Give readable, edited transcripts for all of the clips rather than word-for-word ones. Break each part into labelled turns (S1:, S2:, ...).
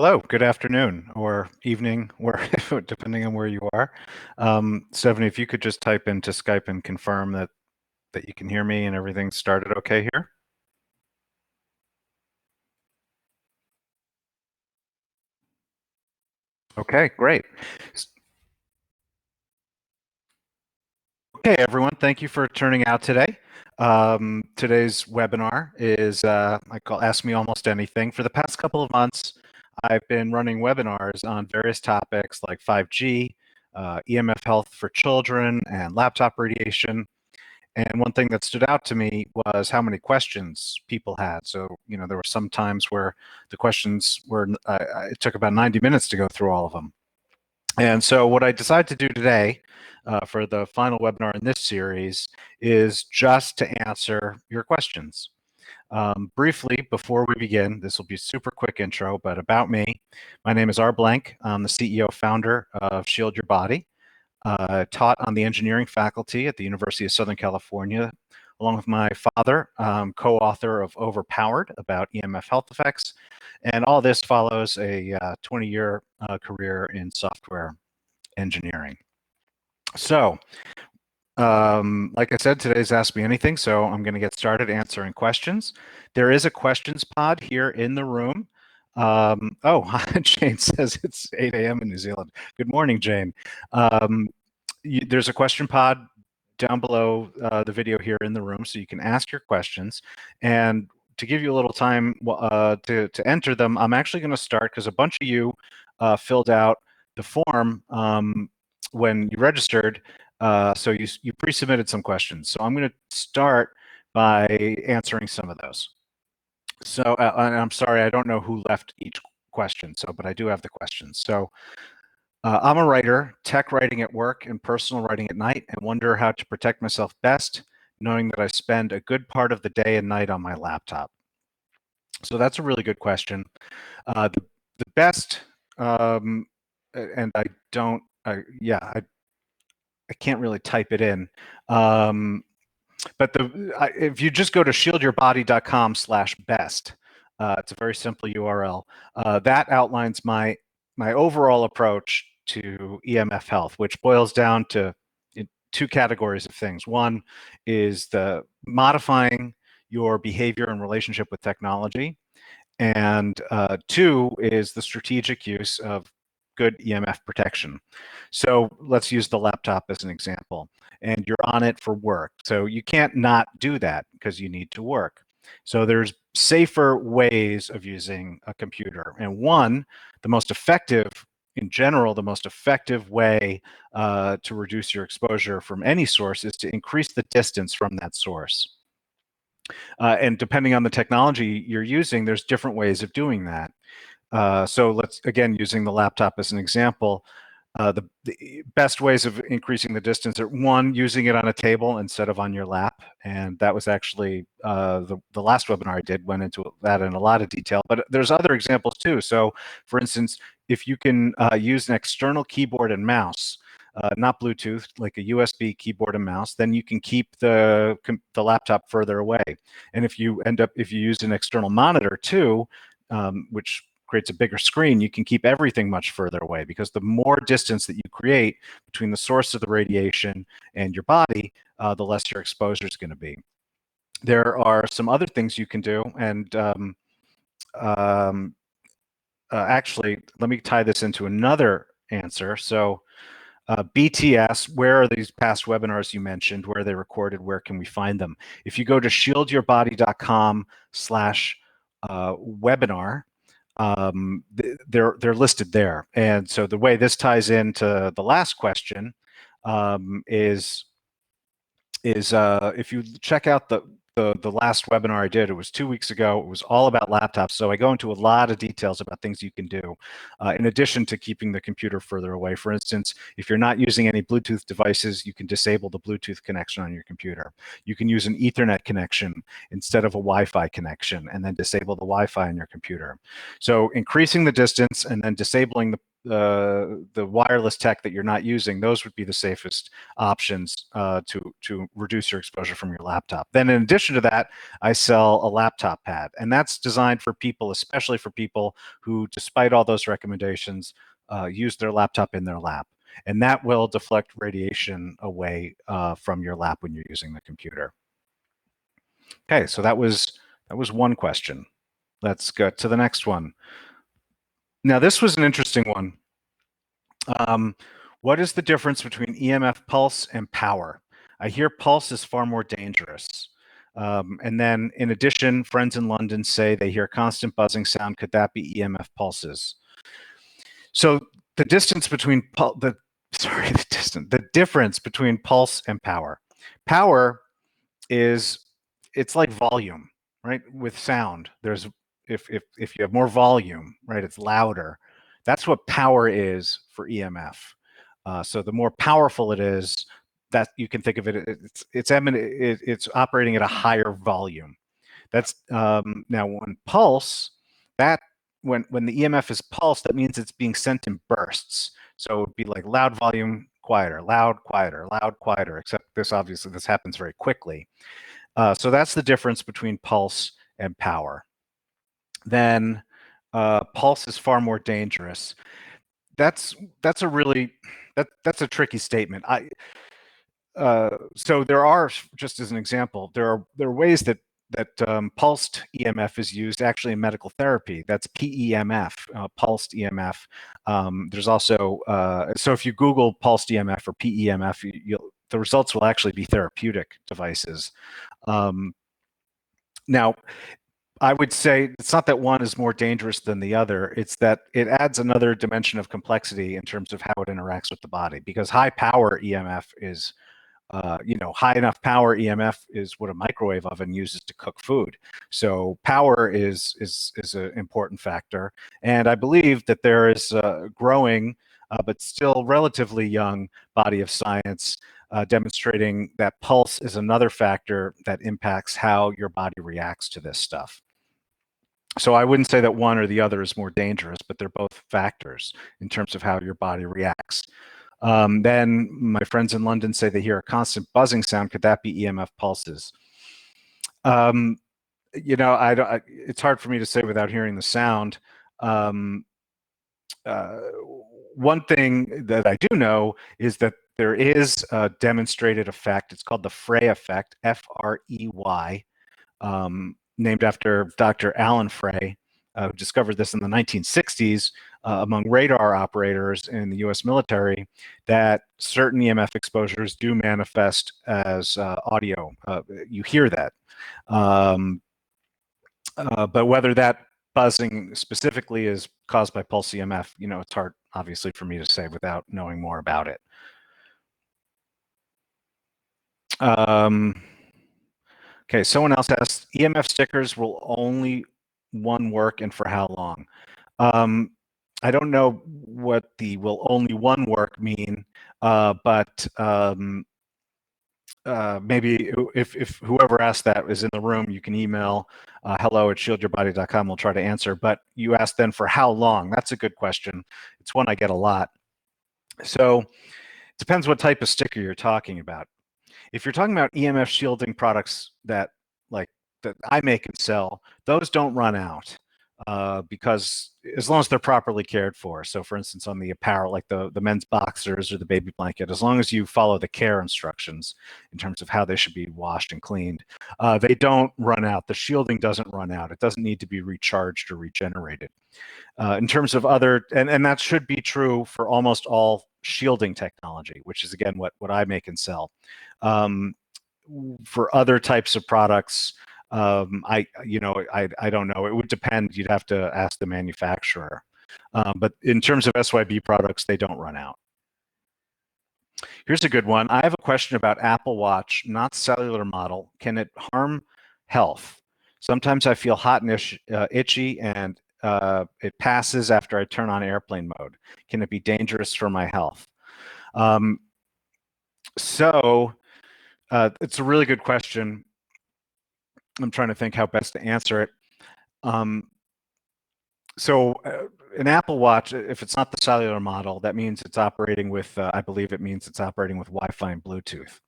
S1: Hello, good afternoon or evening, where depending on where you are. Stephanie, if you could just type into Skype and confirm that you can hear me and everything started okay here. Okay, great. Okay, everyone, thank you for turning out today. Today's webinar is I call Ask Me Almost Anything. For the past couple of months, I've been running webinars on various topics like 5G, EMF health for children, and laptop radiation. And one thing that stood out to me was how many questions people had. So, there were some times where the questions were, it took about 90 minutes to go through all of them. And so what I decided to do today for the final webinar in this series is just to answer your questions. Briefly, before we begin, this will be a super quick intro, but about me. My name is R Blank. I'm the CEO founder of Shield Your Body. Taught on the engineering faculty at the University of Southern California, along with my father, co-author of Overpowered about EMF health effects. And all this follows a 20-year career in software engineering. So, like I said, today's Ask Me Anything, so I'm going to get started answering questions. There is a questions pod here in the room. Jane says it's 8 a.m. in New Zealand. Good morning, Jane. There's a question pod down below the video here in the room, so you can ask your questions. And to give you a little time to enter them, I'm actually going to start because a bunch of you filled out the form when you registered. So you pre-submitted some questions. So I'm going to start by answering some of those. So and I'm sorry, I don't know who left each question, but I do have the questions. So I'm a writer, tech writing at work and personal writing at night, and wonder how to protect myself best, knowing that I spend a good part of the day and night on my laptop. So that's a really good question. The best, and I don't, I can't really type it in. But if you just go to shieldyourbody.com/best, it's a very simple URL. That outlines my overall approach to EMF health, which boils down to two categories of things. One is the modifying your behavior and relationship with technology, and two is the strategic use of good EMF protection. So let's use the laptop as an example. And you're on it for work. So you can't not do that because you need to work. So there's safer ways of using a computer. And one, the most effective, in general, the most effective way to reduce your exposure from any source is to increase the distance from that source. And depending on the technology you're using, there's different ways of doing that. So let's, again, using the laptop as an example, the best ways of increasing the distance are, one, using it on a table instead of on your lap. And that was actually the last webinar I did went into that in a lot of detail, but there's other examples too. So for instance, if you can use an external keyboard and mouse, not Bluetooth, like a USB keyboard and mouse, then you can keep the laptop further away. And if you use an external monitor too, which creates a bigger screen, you can keep everything much further away, because the more distance that you create between the source of the radiation and your body, the less your exposure is going to be. There are some other things you can do, and actually, let me tie this into another answer. So BTS, where are these past webinars you mentioned? Where are they recorded? Where can we find them? If you go to shieldyourbody.com/webinar, they're listed there. And so the way this ties into the last question is if you check out the last webinar I did, it was 2 weeks ago. It was all about laptops. So I go into a lot of details about things you can do in addition to keeping the computer further away. For instance, if you're not using any Bluetooth devices, you can disable the Bluetooth connection on your computer. You can use an Ethernet connection instead of a Wi-Fi connection, and then disable the Wi-Fi on your computer. So increasing the distance and then disabling the wireless tech that you're not using, those would be the safest options to reduce your exposure from your laptop. Then in addition to that, I sell a laptop pad, and that's designed for people, especially for people who, despite all those recommendations, use their laptop in their lap. And that will deflect radiation away from your lap when you're using the computer. Okay, so that was one question. Let's go to the next one. Now, this was an interesting one. What is the difference between EMF pulse and power? I hear pulse is far more dangerous. And then, in addition, friends in London say they hear constant buzzing sound. Could that be EMF pulses? So the distance between the difference between pulse and power. Power is, it's like volume, right? With sound, there's if you have more volume, right, it's louder. That's what power is for EMF. So the more powerful it is, that you can think of it, it's operating at a higher volume. That's now when pulse, that when the EMF is pulsed, that means it's being sent in bursts. So it would be like loud volume, quieter, loud, quieter, loud, quieter, except this obviously this happens very quickly. So that's the difference between pulse and power. Then pulse is far more dangerous. That's a really that's a tricky statement. So there are, just as an example, there are ways that pulsed EMF is used actually in medical therapy. That's PEMF, pulsed EMF. There's also so if you Google pulsed EMF or PEMF, the results will actually be therapeutic devices. Now, I would say it's not that one is more dangerous than the other. It's that it adds another dimension of complexity in terms of how it interacts with the body, because high power EMF is high enough power EMF is what a microwave oven uses to cook food. So power is an important factor. And I believe that there is a growing, but still relatively young body of science demonstrating that pulse is another factor that impacts how your body reacts to this stuff. So I wouldn't say that one or the other is more dangerous, but they're both factors in terms of how your body reacts. Then my friends in London say they hear a constant buzzing sound. Could that be EMF pulses? It's hard for me to say without hearing the sound. One thing that I do know is that there is a demonstrated effect. It's called the Frey effect, F-R-E-Y, named after Dr. Alan Frey, who discovered this in the 1960s among radar operators in the US military, that certain EMF exposures do manifest as audio. You hear that. But whether that buzzing specifically is caused by pulse EMF, it's hard, obviously, for me to say without knowing more about it. Okay, someone else asked, EMF stickers will only one work and for how long? I don't know what the will only one work mean, but maybe if whoever asked that is in the room, you can email hello@shieldyourbody.com. We'll try to answer. But you asked then for how long? That's a good question. It's one I get a lot. So it depends what type of sticker you're talking about. If you're talking about EMF shielding products that I make and sell, those don't run out because as long as they're properly cared for. So for instance, on the apparel, like the men's boxers or the baby blanket, as long as you follow the care instructions in terms of how they should be washed and cleaned, they don't run out. The shielding doesn't run out. It doesn't need to be recharged or regenerated. In terms of other, and that should be true for almost all shielding technology, which is again what I make and sell. For other types of products, I don't know. It would depend. You'd have to ask the manufacturer. But in terms of SYB products, they don't run out. Here's a good one. I have a question about Apple Watch, not cellular model. Can it harm health? Sometimes I feel hot and itchy, and it passes after I turn on airplane mode. Can it be dangerous for my health? So it's a really good question. I'm trying to think how best to answer it. So an Apple Watch, if it's not the cellular model, that means it's operating with, I believe it means it's operating with Wi-Fi and Bluetooth.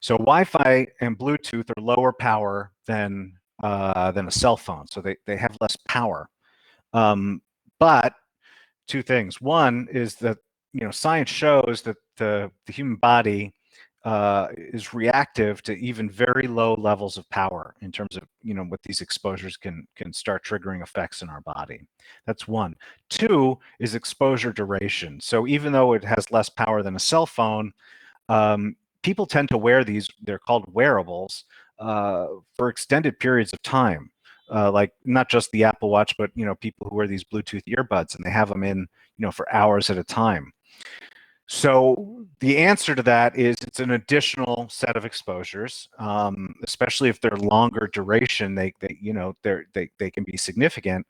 S1: So Wi-Fi and Bluetooth are lower power than a cell phone, so they have less power. But two things. One is that science shows that the human body is reactive to even very low levels of power in terms of what these exposures can start triggering effects in our body. That's one. Two is exposure duration. So even though it has less power than a cell phone, people tend to wear these. They're called wearables for extended periods of time. Like not just the Apple Watch, but people who wear these Bluetooth earbuds and they have them in for hours at a time. So the answer to that is it's an additional set of exposures, especially if they're longer duration. They can be significant,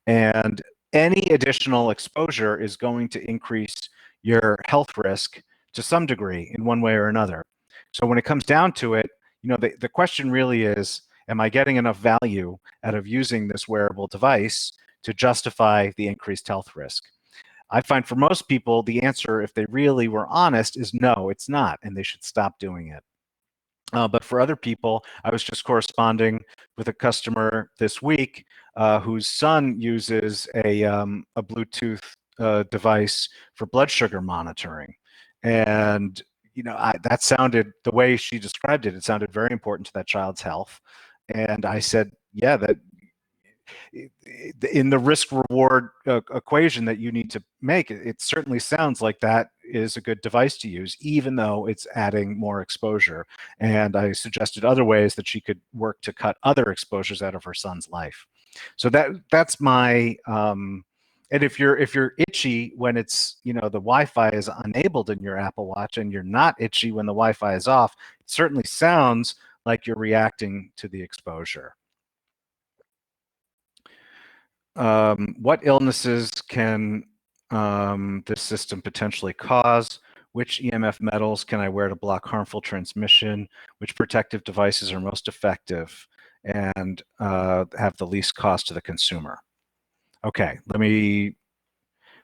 S1: and any additional exposure is going to increase your health risk to some degree in one way or another. So when it comes down to it, the question really is, am I getting enough value out of using this wearable device to justify the increased health risk? I find for most people, the answer, if they really were honest, is no, it's not, and they should stop doing it. But for other people, I was just corresponding with a customer this week whose son uses a Bluetooth device for blood sugar monitoring. And, that sounded, the way she described it, it sounded very important to that child's health. And I said, yeah, that in the risk reward equation that you need to make, it certainly sounds like that is a good device to use, even though it's adding more exposure. And I suggested other ways that she could work to cut other exposures out of her son's life. So that's my and if you're itchy when it's the Wi-Fi is enabled in your Apple Watch and you're not itchy when the Wi-Fi is off, it certainly sounds like you're reacting to the exposure. What illnesses can this system potentially cause? Which EMF metals can I wear to block harmful transmission? Which protective devices are most effective and have the least cost to the consumer? Okay, let me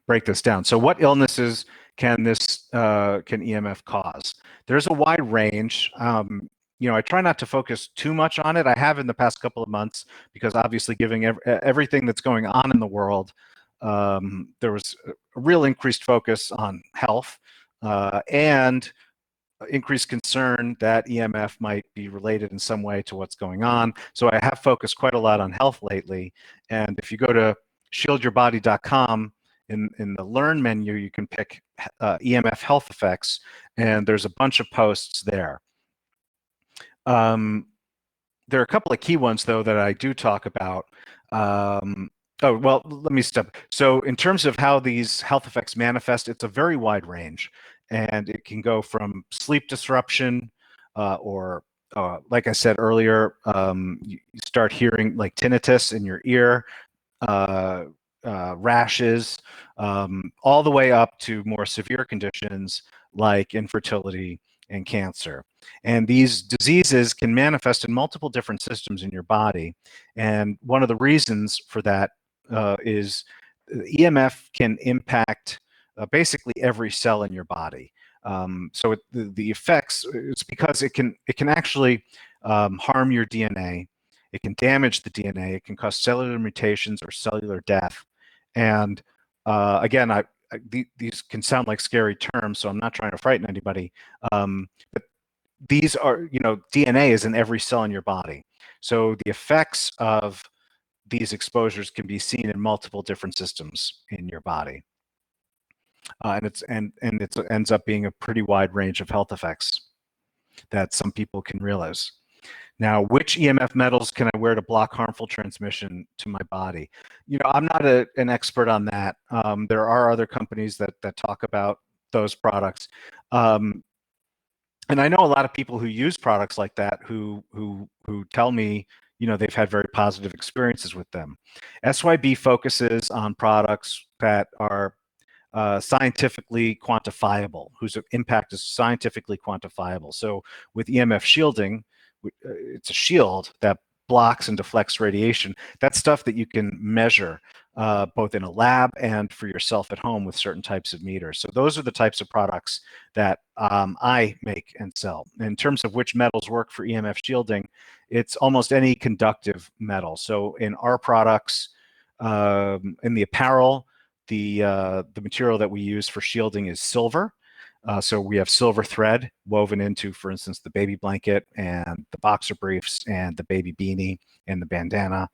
S1: break this down. So what illnesses can this can EMF cause? There's a wide range. I try not to focus too much on it. I have in the past couple of months because obviously giving everything that's going on in the world, there was a real increased focus on health and increased concern that EMF might be related in some way to what's going on. So I have focused quite a lot on health lately. And if you go to shieldyourbody.com, in the Learn menu, you can pick EMF health effects, and there's a bunch of posts there. There are a couple of key ones, though, that I do talk about. Oh, well, let me step. So in terms of how these health effects manifest, it's a very wide range. And it can go from sleep disruption or like I said earlier, you start hearing like tinnitus in your ear, rashes, all the way up to more severe conditions like infertility and cancer. And these diseases can manifest in multiple different systems in your body. And one of the reasons for that is EMF can impact basically every cell in your body. So the effects, it's because it can actually harm your DNA. It can damage the DNA. It can cause cellular mutations or cellular death. And again, these can sound like scary terms, so I'm not trying to frighten anybody. But these are, DNA is in every cell in your body. So the effects of these exposures can be seen in multiple different systems in your body. And it ends up being a pretty wide range of health effects that some people can realize. Now, which EMF metals can I wear to block harmful transmission to my body? I'm not an expert on that. There are other companies that talk about those products. And I know a lot of people who use products like that who tell me, they've had very positive experiences with them. SYB focuses on products that are scientifically quantifiable, whose impact is scientifically quantifiable. So with EMF shielding, it's a shield that blocks and deflects radiation. That's stuff that you can measure both in a lab and for yourself at home with certain types of meters. So those are the types of products that I make and sell. In terms of which metals work for EMF shielding, it's almost any conductive metal. So in our products, in the apparel, the material that we use for shielding is silver. So we have silver thread woven into, for instance, the baby blanket and the boxer briefs and the baby beanie and the bandana.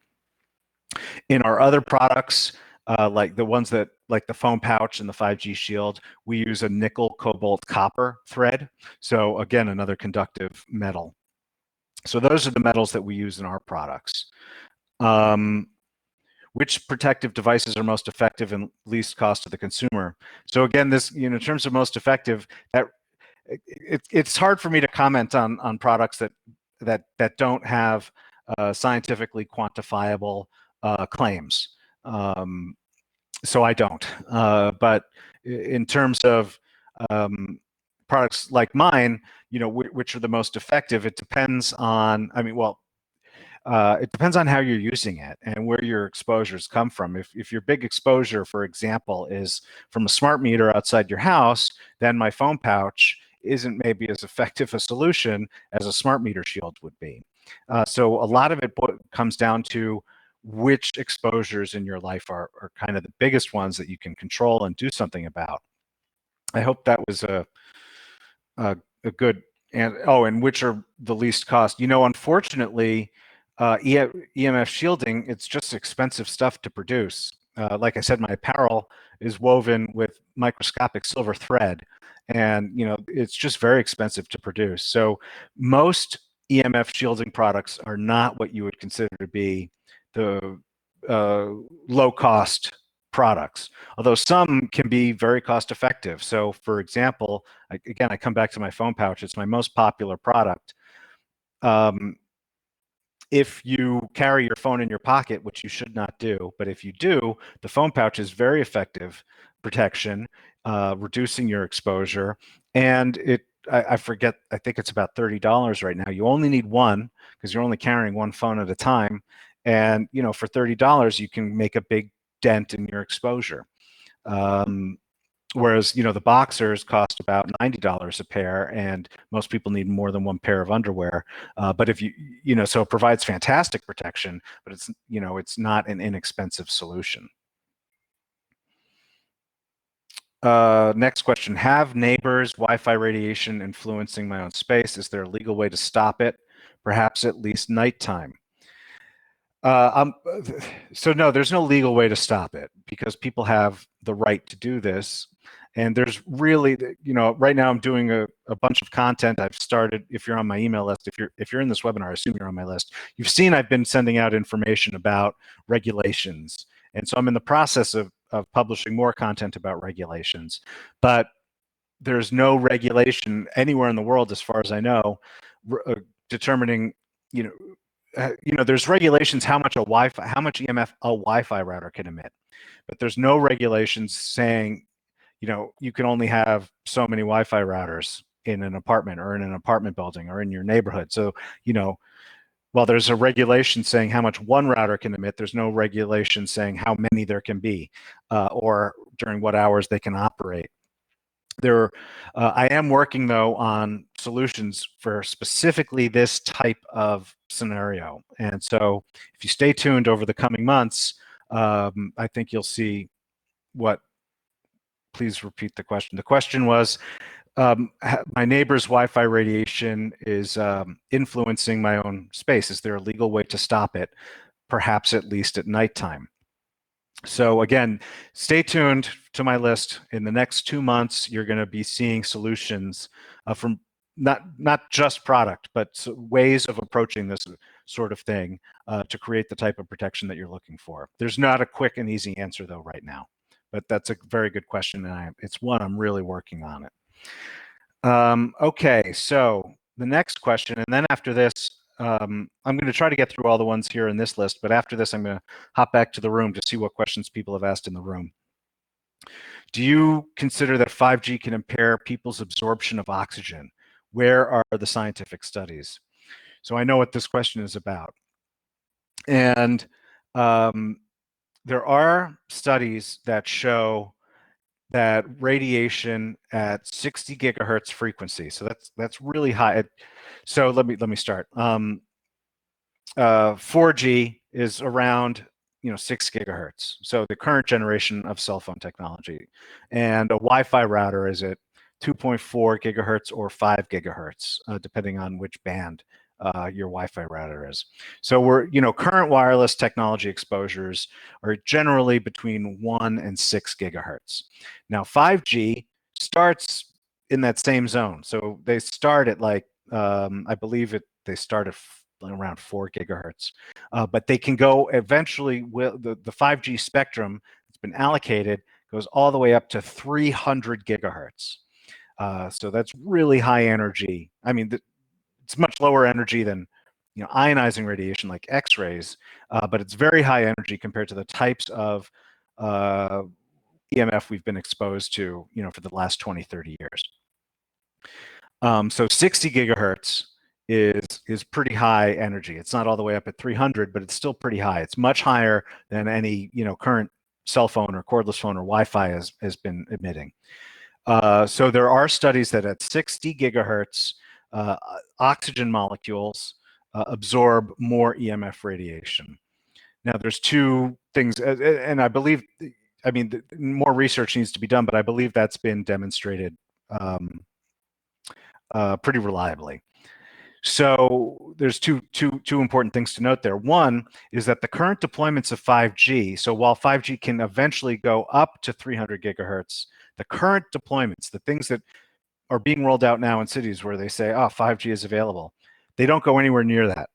S1: In our other products, like the ones that, like the phone pouch and the 5G shield, we use a nickel, cobalt, copper thread. So again, another conductive metal. So those are the metals that we use in our products. Which protective devices are most effective and least cost to the consumer? So again, this, in terms of most effective, that it's hard for me to comment on products that don't have scientifically quantifiable claims. So I don't. But in terms of products like mine, which are the most effective, it depends on, it depends on how you're using it and where your exposures come from. If your big exposure, for example, is from a smart meter outside your house, then my phone pouch isn't maybe as effective a solution as a smart meter shield would be. So a lot of it comes down to which exposures in your life are kind of the biggest ones that you can control and do something about. I hope that was a good, and which are the least cost. Unfortunately, EMF shielding, it's just expensive stuff to produce. Like I said, my apparel is woven with microscopic silver thread, and it's just very expensive to produce. So most EMF shielding products are not what you would consider to be the low-cost products, although some can be very cost effective. So for example, again, I come back to my phone pouch. It's my most popular product. If you carry your phone in your pocket, which you should not do, but if you do, the phone pouch is very effective protection, reducing your exposure. And I forget, I think it's about $30 right now. You only need one because you're only carrying one phone at a time. And for $30, you can make a big dent in your exposure. Whereas, the boxers cost about $90 a pair, and most people need more than one pair of underwear. But if so it provides fantastic protection, but it's not an inexpensive solution. Next question: have neighbors' Wi-Fi radiation influencing my own space? Is there a legal way to stop it? Perhaps at least nighttime. So no, there's no legal way to stop it because people have the right to do this. And there's really, right now I'm doing a bunch of content. I've started, if you're on my email list, if you're in this webinar, I assume you're on my list. You've seen I've been sending out information about regulations. And so I'm in the process of publishing more content about regulations. But there's no regulation anywhere in the world, as far as I know, determining, there's regulations how much EMF a Wi-Fi router can emit, but there's no regulations saying, you can only have so many Wi-Fi routers in an apartment or in an apartment building or in your neighborhood. So, while there's a regulation saying how much one router can emit, there's no regulation saying how many there can be or during what hours they can operate. I am working, though, on solutions for specifically this type of scenario. And so if you stay tuned over the coming months, I think you'll see what. Please repeat the question. The question was, my neighbor's Wi-Fi radiation is influencing my own space. Is there a legal way to stop it, perhaps at least at nighttime? So again, stay tuned to my list. In the next 2 months, you're going to be seeing solutions from not just product, but ways of approaching this sort of thing to create the type of protection that you're looking for. There's not a quick and easy answer, though, right now. But that's a very good question, and it's one I'm really working on it. Okay, so the next question, and then after this, I'm going to try to get through all the ones here in this list, but after this, I'm going to hop back to the room to see what questions people have asked in the room. Do you consider that 5G can impair people's absorption of oxygen? Where are the scientific studies? So I know what this question is about. And there are studies that show that radiation at 60 gigahertz frequency. So that's really high. So let me start. 4G is around 6 gigahertz. So the current generation of cell phone technology, and a Wi-Fi router is at 2.4 gigahertz or 5 gigahertz, depending on which band your Wi-Fi router is. So current wireless technology exposures are generally between 1 and 6 gigahertz. Now 5G starts in that same zone. So they start at I believe they start at around 4 gigahertz. But they can go eventually, the 5G spectrum that's been allocated goes all the way up to 300 gigahertz. So that's really high energy. I mean, it's much lower energy than ionizing radiation like X-rays, but it's very high energy compared to the types of EMF we've been exposed to for the last 20, 30 years. So 60 gigahertz is pretty high energy. It's not all the way up at 300, but it's still pretty high. It's much higher than any current cell phone or cordless phone or Wi-Fi has been emitting. So there are studies that at 60 gigahertz, oxygen molecules absorb more EMF radiation. Now there's two things, and I believe, more research needs to be done, but I believe that's been demonstrated pretty reliably. So there's two important things to note there. One is that the current deployments of 5G, so while 5G can eventually go up to 300 gigahertz, the current deployments, the things that are being rolled out now in cities where they say, oh, 5G is available, they don't go anywhere near that.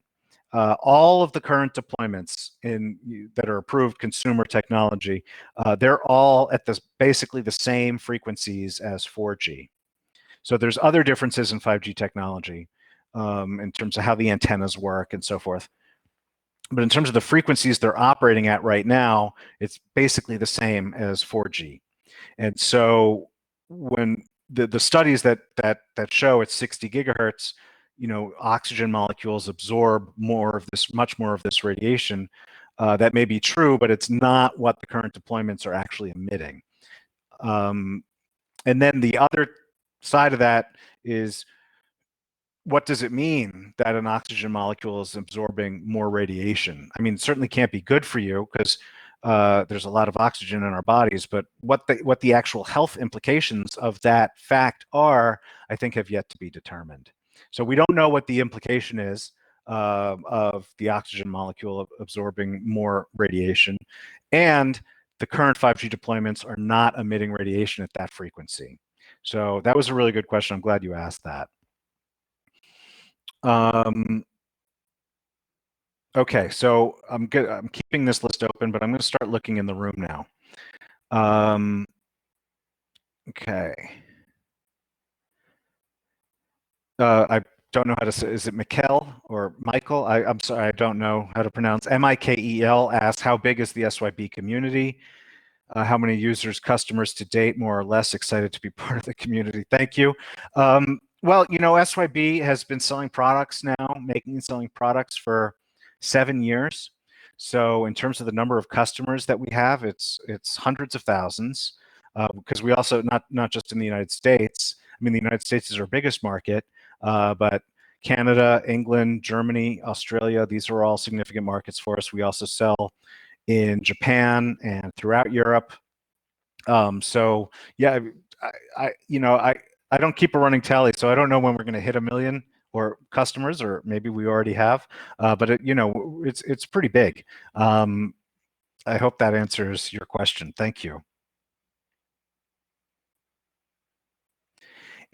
S1: All of the current deployments that are approved consumer technology, they're all at basically the same frequencies as 4G. So there's other differences in 5G technology in terms of how the antennas work and so forth. But in terms of the frequencies they're operating at right now, it's basically the same as 4G. And so when the studies that show at 60 gigahertz, oxygen molecules absorb much more of this radiation, that may be true, but it's not what the current deployments are actually emitting. And then the other side of that is, what does it mean that an oxygen molecule is absorbing more radiation? I mean, it certainly can't be good for you because there's a lot of oxygen in our bodies, but what the actual health implications of that fact are, I think, have yet to be determined. So we don't know what the implication is of the oxygen molecule absorbing more radiation, and the current 5G deployments are not emitting radiation at that frequency. So that was a really good question. I'm glad you asked that. Okay, so I'm keeping this list open, but I'm going to start looking in the room now. Okay. I don't know how to say. Is it Mikel or Michael? I'm sorry, I don't know how to pronounce. Mikel asks, how big is the SYB community? How many users, customers to date, more or less? Excited to be part of the community. Thank you. Well, SYB has been selling products now, making and selling products for 7 years. So in terms of the number of customers that we have, it's hundreds of thousands, because we also, not just in the United States. I mean, the United States is our biggest market, but Canada, England, Germany, Australia, these are all significant markets for us. We also sell in Japan and throughout Europe. So yeah, I don't keep a running tally, so I don't know when we're going to hit 1 million or customers, or maybe we already have, but it's pretty big. I hope that answers your question. Thank you.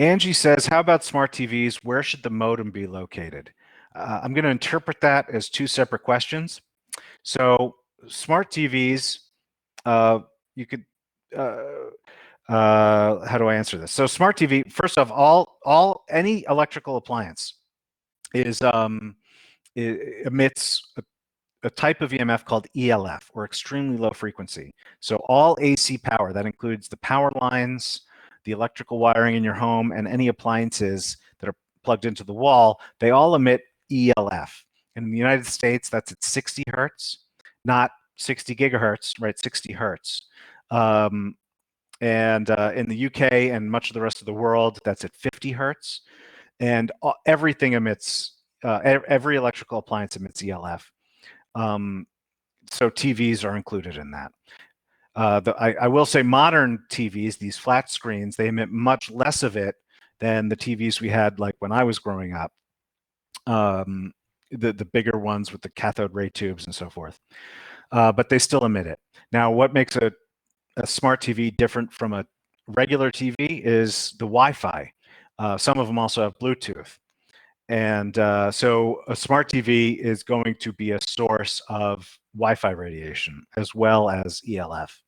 S1: Angie says, how about smart TVs? Where should the modem be located? I'm going to interpret that as two separate questions. So smart TVs, you could, how do I answer this? So smart TV, first off, any electrical appliance is it emits a type of EMF called ELF, or extremely low frequency. So all AC power, that includes the power lines, the electrical wiring in your home, and any appliances that are plugged into the wall, they all emit ELF. In the United States, that's at 60 hertz, not 60 gigahertz, right? 60 hertz. And in the UK and much of the rest of the world, that's at 50 hertz. And everything emits, every electrical appliance emits ELF. So TVs are included in that. I will say modern TVs, these flat screens, they emit much less of it than the TVs we had like when I was growing up. The bigger ones with the cathode ray tubes and so forth. But they still emit it. Now, what makes a smart TV different from a regular TV is the Wi-Fi. Some of them also have Bluetooth. And so a smart TV is going to be a source of Wi-Fi radiation as well as ELF.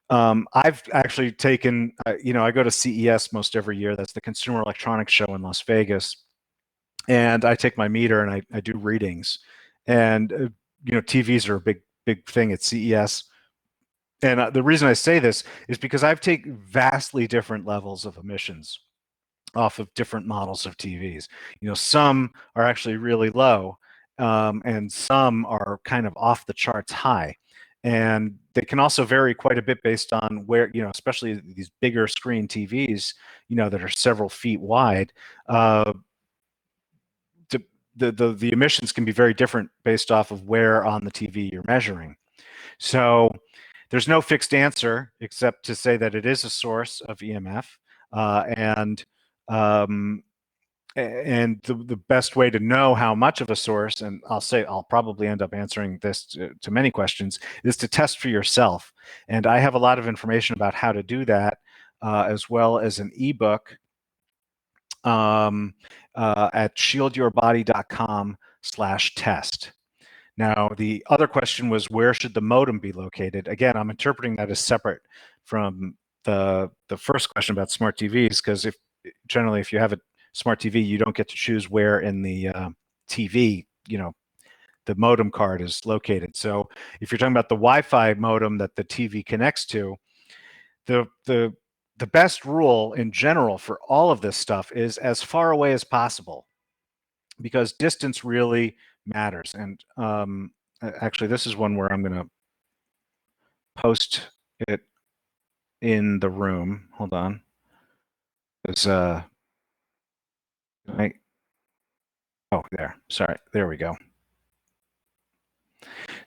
S1: I've actually taken, I go to CES most every year. That's the Consumer Electronics Show in Las Vegas. And I take my meter and I do readings. And, TVs are a big thing at CES. And the reason I say this is because I've taken vastly different levels of emissions off of different models of TVs. Some are actually really low, and some are kind of off the charts high. And they can also vary quite a bit based on where, especially these bigger screen TVs, that are several feet wide. The emissions can be very different based off of where on the TV you're measuring. So there's no fixed answer except to say that it is a source of EMF, and the best way to know how much of a source, and I'll probably end up answering this to many questions, is to test for yourself. And I have a lot of information about how to do that, as well as an ebook at shieldyourbody.com/test. Now, the other question was, where should the modem be located? Again, I'm interpreting that as separate from the first question about smart TVs, because generally if you have a smart TV, you don't get to choose where in the TV, the modem card is located. So if you're talking about the Wi-Fi modem that the TV connects to, the best rule in general for all of this stuff is as far away as possible, because distance really matters. And actually, this is one where I'm going to post it in the room. Hold on. Oh, there. Sorry. There we go.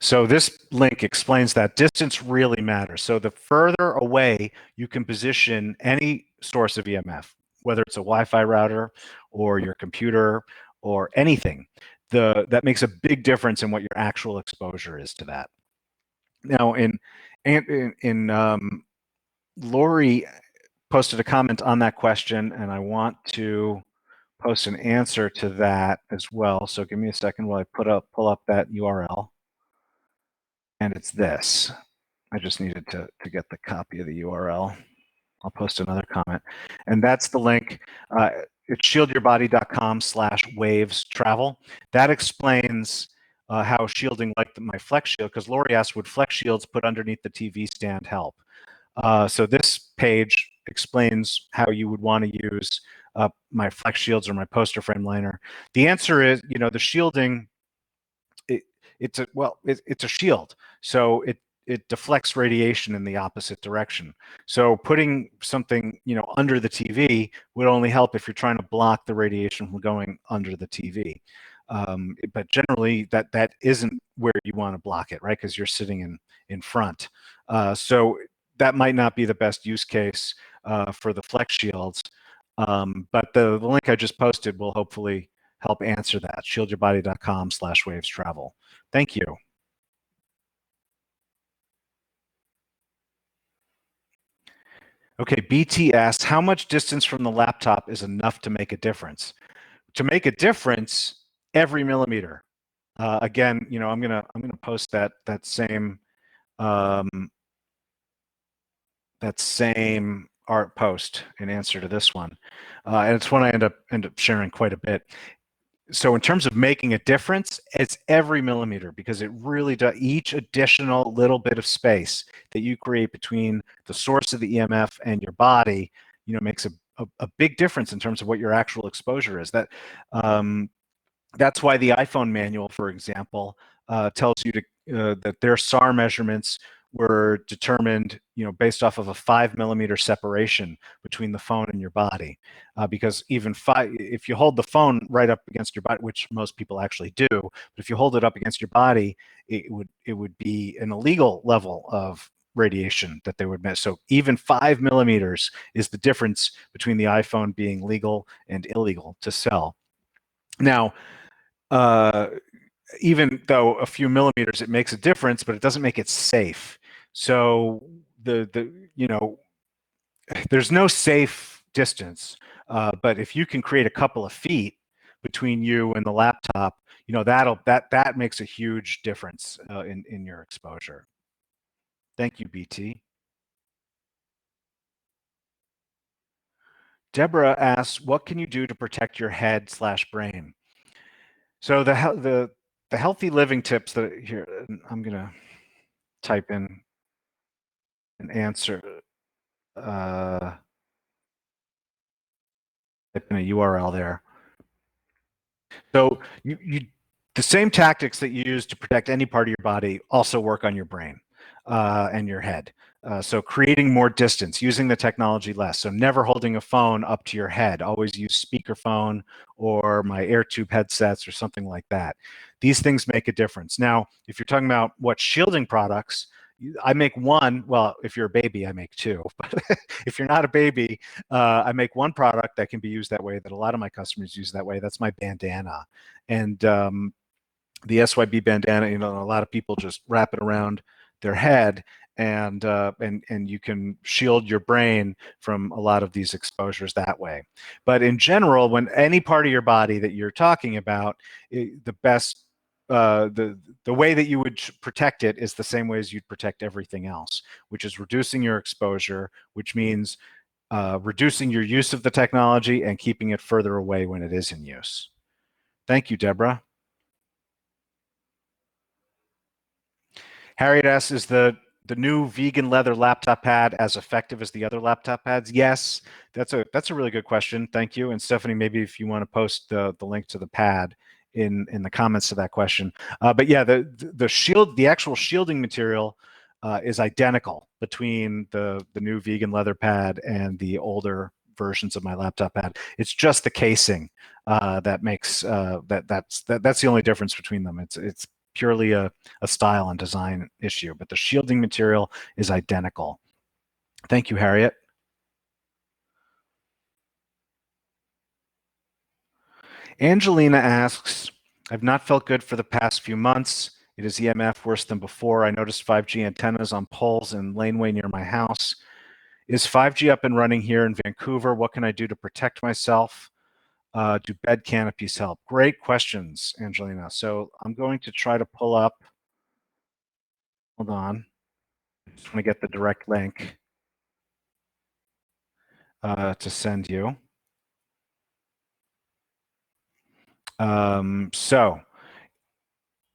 S1: So this link explains that distance really matters. So the further away you can position any source of EMF, whether it's a Wi-Fi router or your computer or anything, that makes a big difference in what your actual exposure is to that. Now, Lori posted a comment on that question, and I want to post an answer to that as well. So give me a second while I pull up that URL. And it's this. I just needed to get the copy of the URL. I'll post another comment. And that's the link. It's shieldyourbody.com/waves travel. That explains how shielding like my Flex Shield, because Lori asked, would Flex Shields put underneath the TV stand help? So this page explains how you would want to use my Flex Shields or my poster frame liner. The answer is, the shielding, it's a shield, so it deflects radiation in the opposite direction. So putting something under the TV would only help if you're trying to block the radiation from going under the TV. But generally, that isn't where you want to block it, right? Because you're sitting in front. So that might not be the best use case for the Flex Shields. But the link I just posted will hopefully help answer that. shieldyourbody.com/waves travel. Thank you. Okay, BTS, how much distance from the laptop is enough to make a difference? To make a difference, every millimeter. Again, I'm gonna post that same art post in answer to this one, and it's one I end up sharing quite a bit. So in terms of making a difference, it's every millimeter, because it really does. Each additional little bit of space that you create between the source of the EMF and your body, makes a big difference in terms of what your actual exposure is. That That's why the iPhone manual, for example, tells you that their SAR measurements were determined, based off of a 5 mm separation between the phone and your body, because even if you hold the phone right up against your body, which most people actually do, but if you hold it up against your body, it would be an illegal level of radiation that they would measure. So even 5 mm is the difference between the iPhone being legal and illegal to sell. Now, uh, even though a few millimeters, it makes a difference, but it doesn't make it safe. So there's no safe distance, but if you can create a couple of feet between you and the laptop, that makes a huge difference in your exposure. Thank you, BT. Deborah asks, what can you do to protect your head/brain? So the healthy living tips that here, I'm gonna type in an answer, type in a URL there. So the same tactics that you use to protect any part of your body also work on your brain and your head. So creating more distance, using the technology less. So never holding a phone up to your head. Always use speakerphone or my AirTube headsets or something like that. These things make a difference. Now, if you're talking about what shielding products, I make one. Well, if you're a baby, I make two. But if you're not a baby, I make one product that can be used that way, that a lot of my customers use that way. That's my bandana. And the SYB bandana, a lot of people just wrap it around their head, and you can shield your brain from a lot of these exposures that way. But in general, when any part of your body that you're talking about, the best the way that you would protect it is the same way as you'd protect everything else, which is reducing your exposure, which means reducing your use of the technology and keeping it further away when it is in use. Thank you, Deborah. Harriet asks, is the new vegan leather laptop pad as effective as the other laptop pads? Yes, that's a really good question. Thank you. And Stephanie, maybe if you want to post the link to the pad in the comments to that question. But yeah, the actual shielding material is identical between the new vegan leather pad and the older versions of my laptop pad. It's just the casing that makes that's the only difference between them. It's purely a style and design issue, but the shielding material is identical. Thank you, Harriet. Angelina asks, I've not felt good for the past few months. It is EMF worse than before. I noticed 5G antennas on poles and laneway near my house. Is 5G up and running here in Vancouver? What can I do to protect myself? Do bed canopies help? Great questions, Angelina. So I'm going to try to pull up, hold on. I just want to get the direct link to send you. So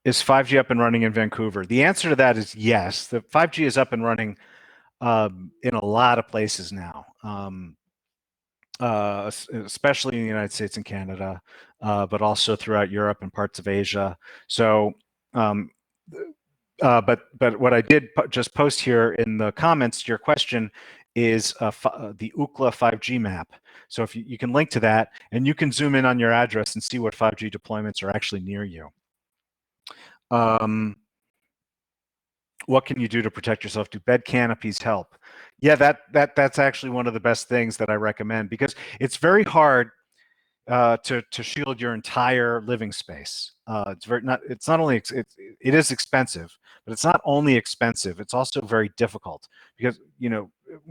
S1: is 5G up and running in Vancouver? The answer to that is yes. The 5G is up and running in a lot of places now, especially in the United States and Canada, but also throughout Europe and parts of Asia. So, but what I did just post here in the comments to your question is the Ookla 5G map. So if you can link to that, and you can zoom in on your address and see what 5G deployments are actually near you. What can you do to protect yourself? Do bed canopies help? Yeah, that's actually one of the best things that I recommend, because it's very hard to shield your entire living space. It's not only it is expensive, but it's not only expensive, it's also very difficult, because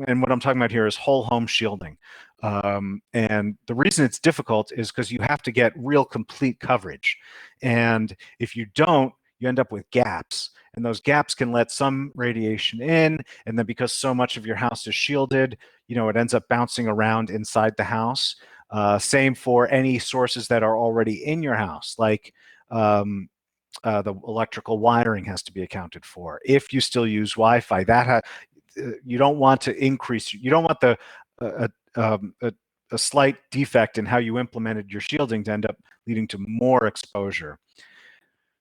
S1: and what I'm talking about here is whole home shielding. And the reason it's difficult is because you have to get real complete coverage, and if you don't, you end up with gaps, and those gaps can let some radiation in, and then because so much of your house is shielded, it ends up bouncing around inside the house. Same for any sources that are already in your house, like the electrical wiring has to be accounted for. If you still use Wi-Fi, you don't want to increase. You don't want the a slight defect in how you implemented your shielding to end up leading to more exposure.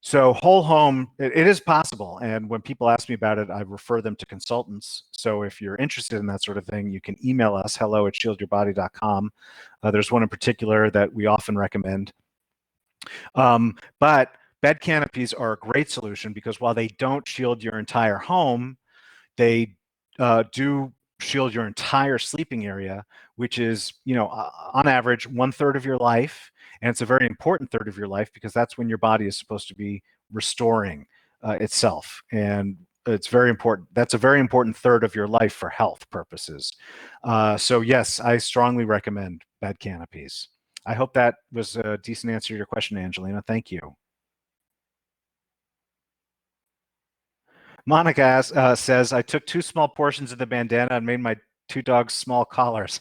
S1: So whole home, it is possible. And when people ask me about it, I refer them to consultants. So if you're interested in that sort of thing, you can email us, hello@shieldyourbody.com. There's one in particular that we often recommend. But bed canopies are a great solution because while they don't shield your entire home, they do shield your entire sleeping area, which is, on average, 1/3 of your life. And it's a very important third of your life because that's when your body is supposed to be restoring itself. And it's very important. That's a very important third of your life for health purposes. So yes, I strongly recommend bed canopies. I hope that was a decent answer to your question, Angelina. Thank you. Monica says, I took 2 small portions of the bandana and made my 2 dogs small collars.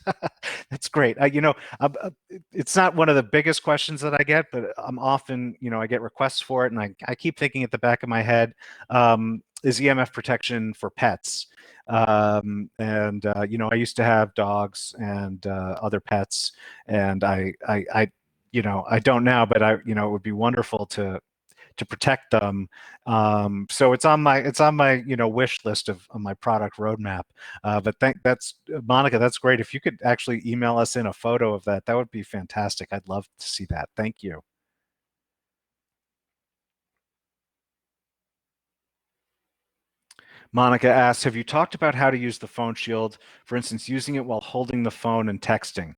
S1: That's great. It's not one of the biggest questions that I get, but I'm often, I get requests for it, and I keep thinking at the back of my head, is EMF protection for pets? I used to have dogs and other pets, and I don't now, but it would be wonderful to protect them. So it's on my wish list of my product roadmap. But that's Monica, that's great. If you could actually email us in a photo of that, that would be fantastic. I'd love to see that. Thank you. Monica asks, have you talked about how to use the phone shield, for instance, using it while holding the phone and texting?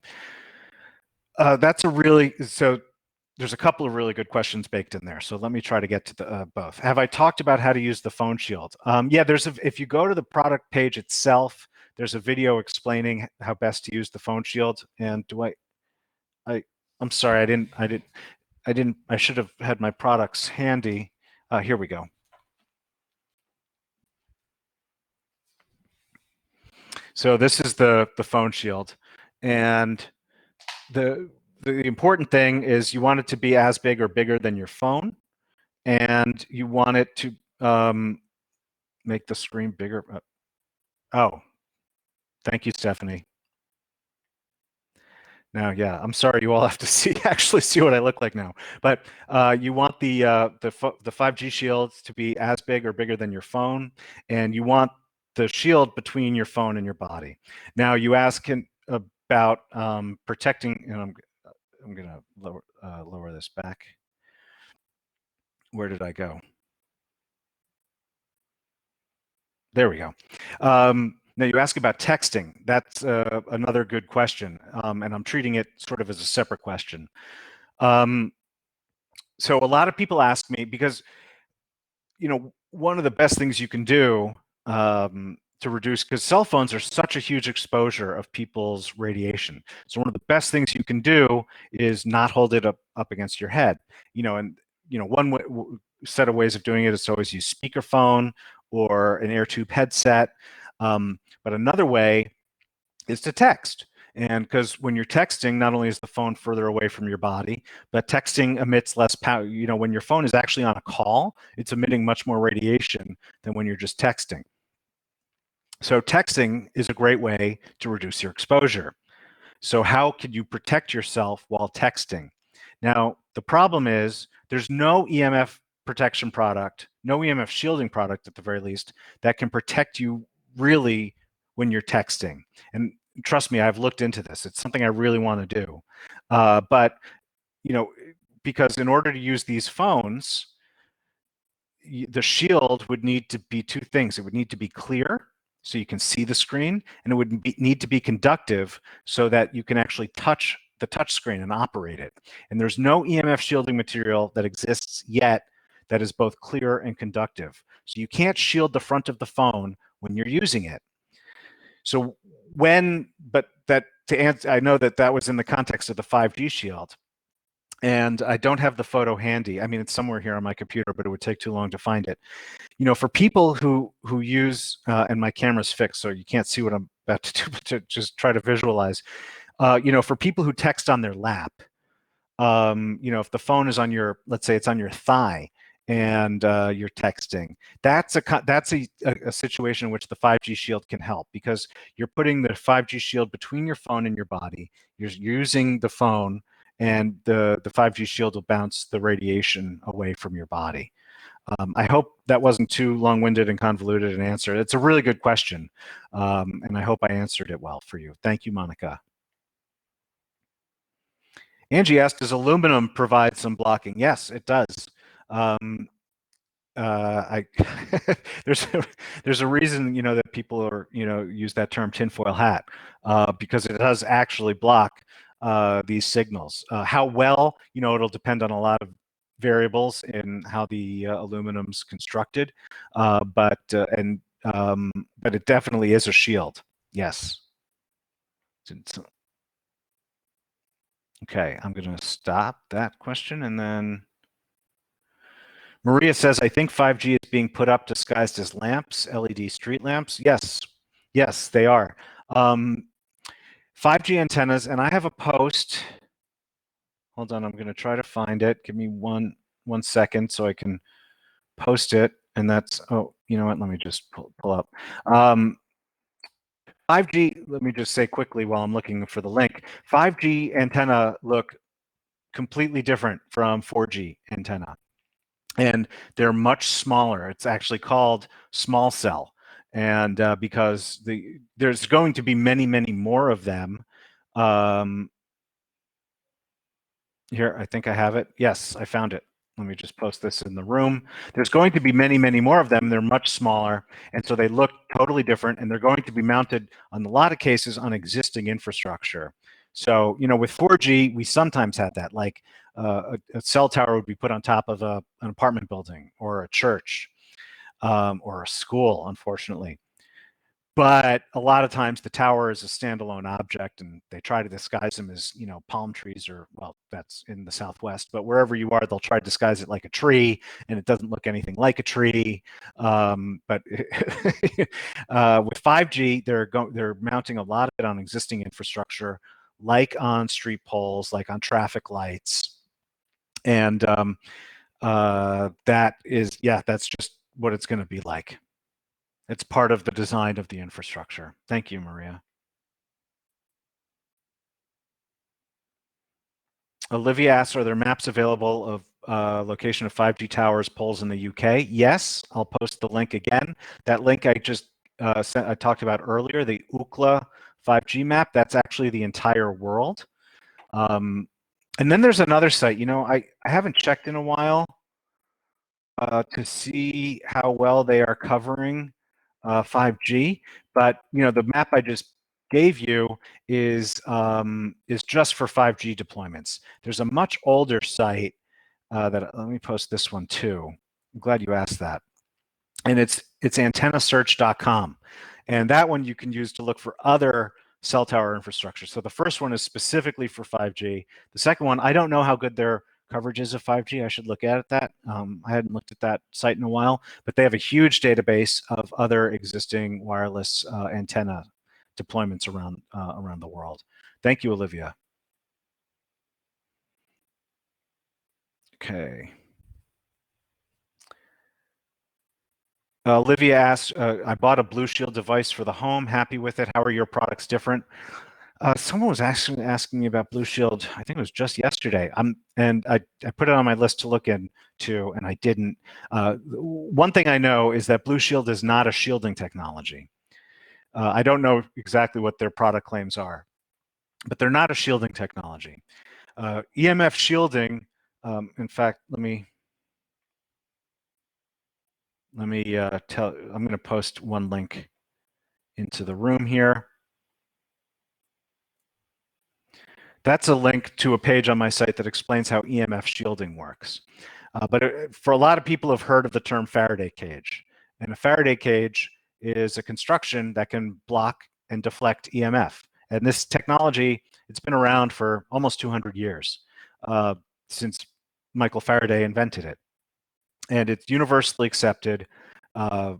S1: There's a couple of really good questions baked in there. So let me try to get to both. Have I talked about how to use the phone shield? Yeah, if you go to the product page itself, there's a video explaining how best to use the phone shield. And I'm sorry, I should have had my products handy. Here we go. So this is the phone shield, and the important thing is you want it to be as big or bigger than your phone, and you want it to make the screen bigger. Oh, thank you, Stephanie. Now, yeah, I'm sorry you all have to actually see what I look like now. But you want the 5G shield to be as big or bigger than your phone, and you want the shield between your phone and your body. Now, you ask about protecting, and I'm going to lower this back. Where did I go? There we go. Now you ask about texting. That's another good question, and I'm treating it sort of as a separate question. So a lot of people ask me because, one of the best things you can do to reduce, because cell phones are such a huge exposure of people's radiation. So one of the best things you can do is not hold it up against your head. One set of ways of doing it is to always use speakerphone or an air tube headset. But another way is to text. And because when you're texting, not only is the phone further away from your body, but texting emits less power. When your phone is actually on a call, it's emitting much more radiation than when you're just texting. So texting is a great way to reduce your exposure. So how could you protect yourself while texting? Now, the problem is there's no EMF protection product, no EMF shielding product at the very least, that can protect you really when you're texting. And trust me, I've looked into this. It's something I really want to do. But, because in order to use these phones, the shield would need to be 2 things. It would need to be clear, so you can see the screen, and it would need to be conductive so that you can actually touch the touch screen and operate it. And there's no EMF shielding material that exists yet that is both clear and conductive. So you can't shield the front of the phone when you're using it. So to answer, I know that was in the context of the 5G shield. And I don't have the photo handy. I mean, it's somewhere here on my computer, but it would take too long to find it. For people who use, and my camera's fixed, so you can't see what I'm about to do, but to just try to visualize, for people who text on their lap, if the phone is on let's say it's on your thigh, and you're texting. That's a situation in which the 5G shield can help, because you're putting the 5G shield between your phone and your body. You're using the phone, and the 5G shield will bounce the radiation away from your body. I hope that wasn't too long-winded and convoluted an answer. It's a really good question, and I hope I answered it well for you. Thank you, Monica. Angie asked, does aluminum provide some blocking? Yes, it does. I there's a reason, that people are, use that term tinfoil hat, because it does actually block these signals. How well, it'll depend on a lot of variables in how the aluminum's constructed, but it definitely is a shield. Yes. Okay, I'm going to stop that question, and then Maria says, I think 5G is being put up disguised as lamps, LED street lamps. Yes, yes, they are. 5G antennas, and I have a post. Hold on, I'm going to try to find it. Give me one second so I can post it. And that's, oh, you know what? Let me just pull up. 5G, let me just say quickly while I'm looking for the link. 5G antenna look completely different from 4G antenna. And they're much smaller. It's actually called small cell. And because there's going to be many, many more of them. Here, I think I have it. Yes, I found it. Let me just post this in the room. There's going to be many, many more of them. They're much smaller, and so they look totally different, and they're going to be mounted, on a lot of cases, on existing infrastructure. So, with 4G, we sometimes had that, like a cell tower would be put on top of an apartment building or a church, or a school, unfortunately. But a lot of times the tower is a standalone object, and they try to disguise them as, palm trees, or, well, that's in the Southwest, but wherever you are, they'll try to disguise it like a tree, and it doesn't look anything like a tree. But with 5G, they're mounting a lot of it on existing infrastructure, like on street poles, like on traffic lights. And that's just what it's going to be like. It's part of the design of the infrastructure. Thank you, Maria. Olivia asks, are there maps available of location of 5G towers, poles in the UK? Yes, I'll post the link again. That link I just I talked about earlier, the UCLA 5G map, that's actually the entire world. And then there's another site, I haven't checked in a while to see how well they are covering 5G, but the map I just gave you is just for 5G deployments. There's a much older site that, let me post this one too. I'm glad you asked that. And it's antennasearch.com. And that one you can use to look for other cell tower infrastructure. So the first one is specifically for 5G. The second one, I don't know how good their coverage is of 5G. I should look at that. I hadn't looked at that site in a while, but they have a huge database of other existing wireless antenna deployments around the world. Thank you, Olivia. Okay. Olivia asks, I bought a Blue Shield device for the home. Happy with it. How are your products different? Someone was asking me about Blue Shield. I think it was just yesterday. And I put it on my list to look into, and I didn't. One thing I know is that Blue Shield is not a shielding technology. I don't know exactly what their product claims are, but they're not a shielding technology. EMF shielding, in fact, let me tell. I'm going to post one link into the room here. That's a link to a page on my site that explains how EMF shielding works. But for a lot of people have heard of the term Faraday cage. And a Faraday cage is a construction that can block and deflect EMF. And this technology, it's been around for almost 200 years, since Michael Faraday invented it. And it's universally accepted, very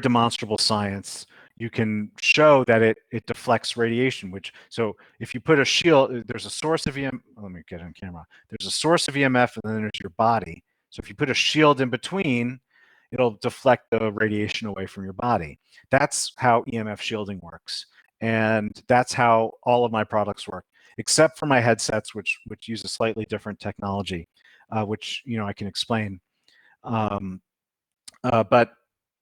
S1: demonstrable science. You can show that it deflects radiation, so if you put a shield, there's a source of EMF, let me get on camera. There's a source of EMF, and then there's your body. So if you put a shield in between, it'll deflect the radiation away from your body. That's how EMF shielding works. And that's how all of my products work, except for my headsets, which use a slightly different technology, which I can explain. Um, but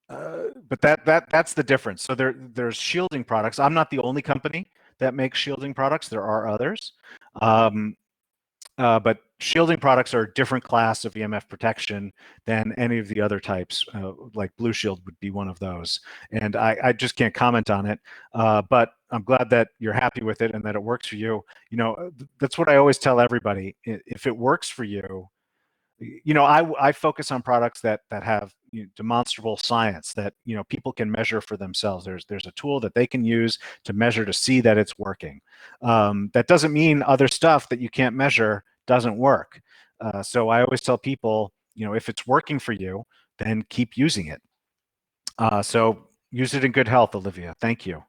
S1: that's the difference. So there's shielding products. I'm not the only company that makes shielding products. There are others. But shielding products are a different class of EMF protection than any of the other types, like Blue Shield would be one of those. And I just can't comment on it, but I'm glad that you're happy with it and that it works for you. That's what I always tell everybody. If it works for you, I focus on products that have demonstrable science that people can measure for themselves. There's a tool that they can use to measure to see that it's working. That doesn't mean other stuff that you can't measure doesn't work. So I always tell people, if it's working for you, then keep using it. So use it in good health, Olivia. Thank you.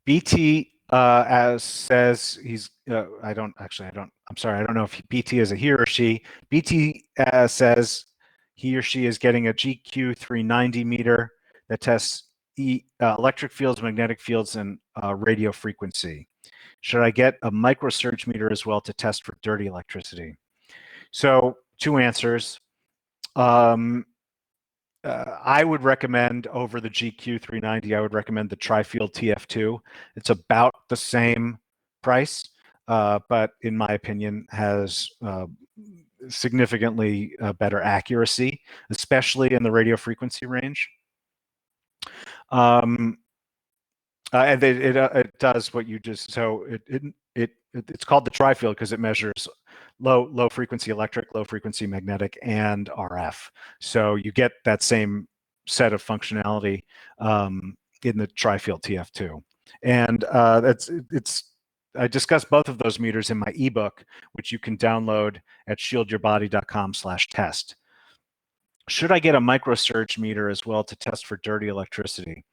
S1: BT as says he's I'm sorry, I don't know if BT is a he or she. BT says he or she is getting a GQ390 meter that tests electric fields, magnetic fields, and radio frequency. Should I get a microsurge meter as well to test for dirty electricity? So 2 answers. I would recommend over the GQ390, I would recommend the Tri-Field TF2. It's about the same price, but in my opinion has significantly better accuracy, especially in the radio frequency range. And it does what you just, so it's called the Tri-Field because it measures low frequency electric, low frequency magnetic, and RF. So you get that same set of functionality in the Tri-Field TF2. And I discussed both of those meters in my ebook, which you can download at shieldyourbody.com/test. Should I get a microsurge meter as well to test for dirty electricity?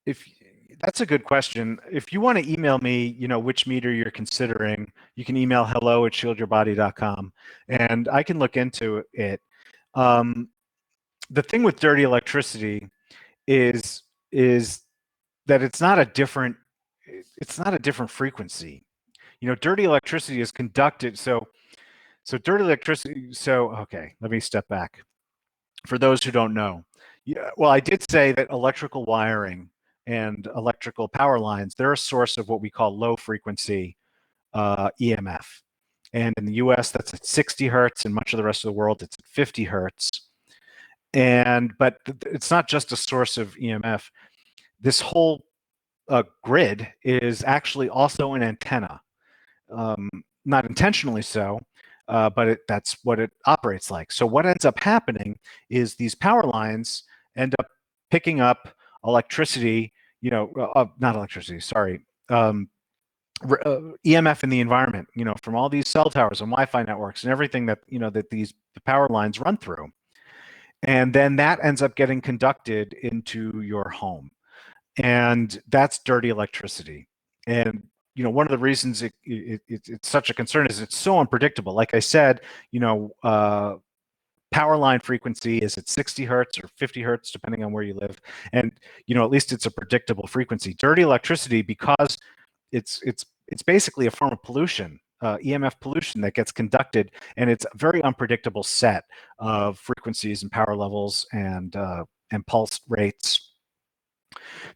S1: If that's a good question. If you want to email me, which meter you're considering, you can email hello@shieldyourbody.com, and I can look into it. The thing with dirty electricity is that it's not a different frequency. Dirty electricity is conducted. So dirty electricity. So okay, let me step back. For those who don't know, well, I did say that electrical wiring and electrical power lines, they're a source of what we call low frequency EMF. And in the US, that's at 60 hertz. In much of the rest of the world, it's at 50 hertz. But it's not just a source of EMF. This whole grid is actually also an antenna. Not intentionally so, but that's what it operates like. So what ends up happening is these power lines end up picking up electricity, not electricity, sorry, EMF in the environment, from all these cell towers and Wi-Fi networks and everything that, that the power lines run through. And then that ends up getting conducted into your home. And that's dirty electricity. And one of the reasons it's such a concern is it's so unpredictable. Like I said, power line frequency is at 60 hertz or 50 hertz, depending on where you live. And, at least it's a predictable frequency. Dirty electricity, because it's basically a form of pollution, EMF pollution that gets conducted, and it's a very unpredictable set of frequencies and power levels and pulse rates.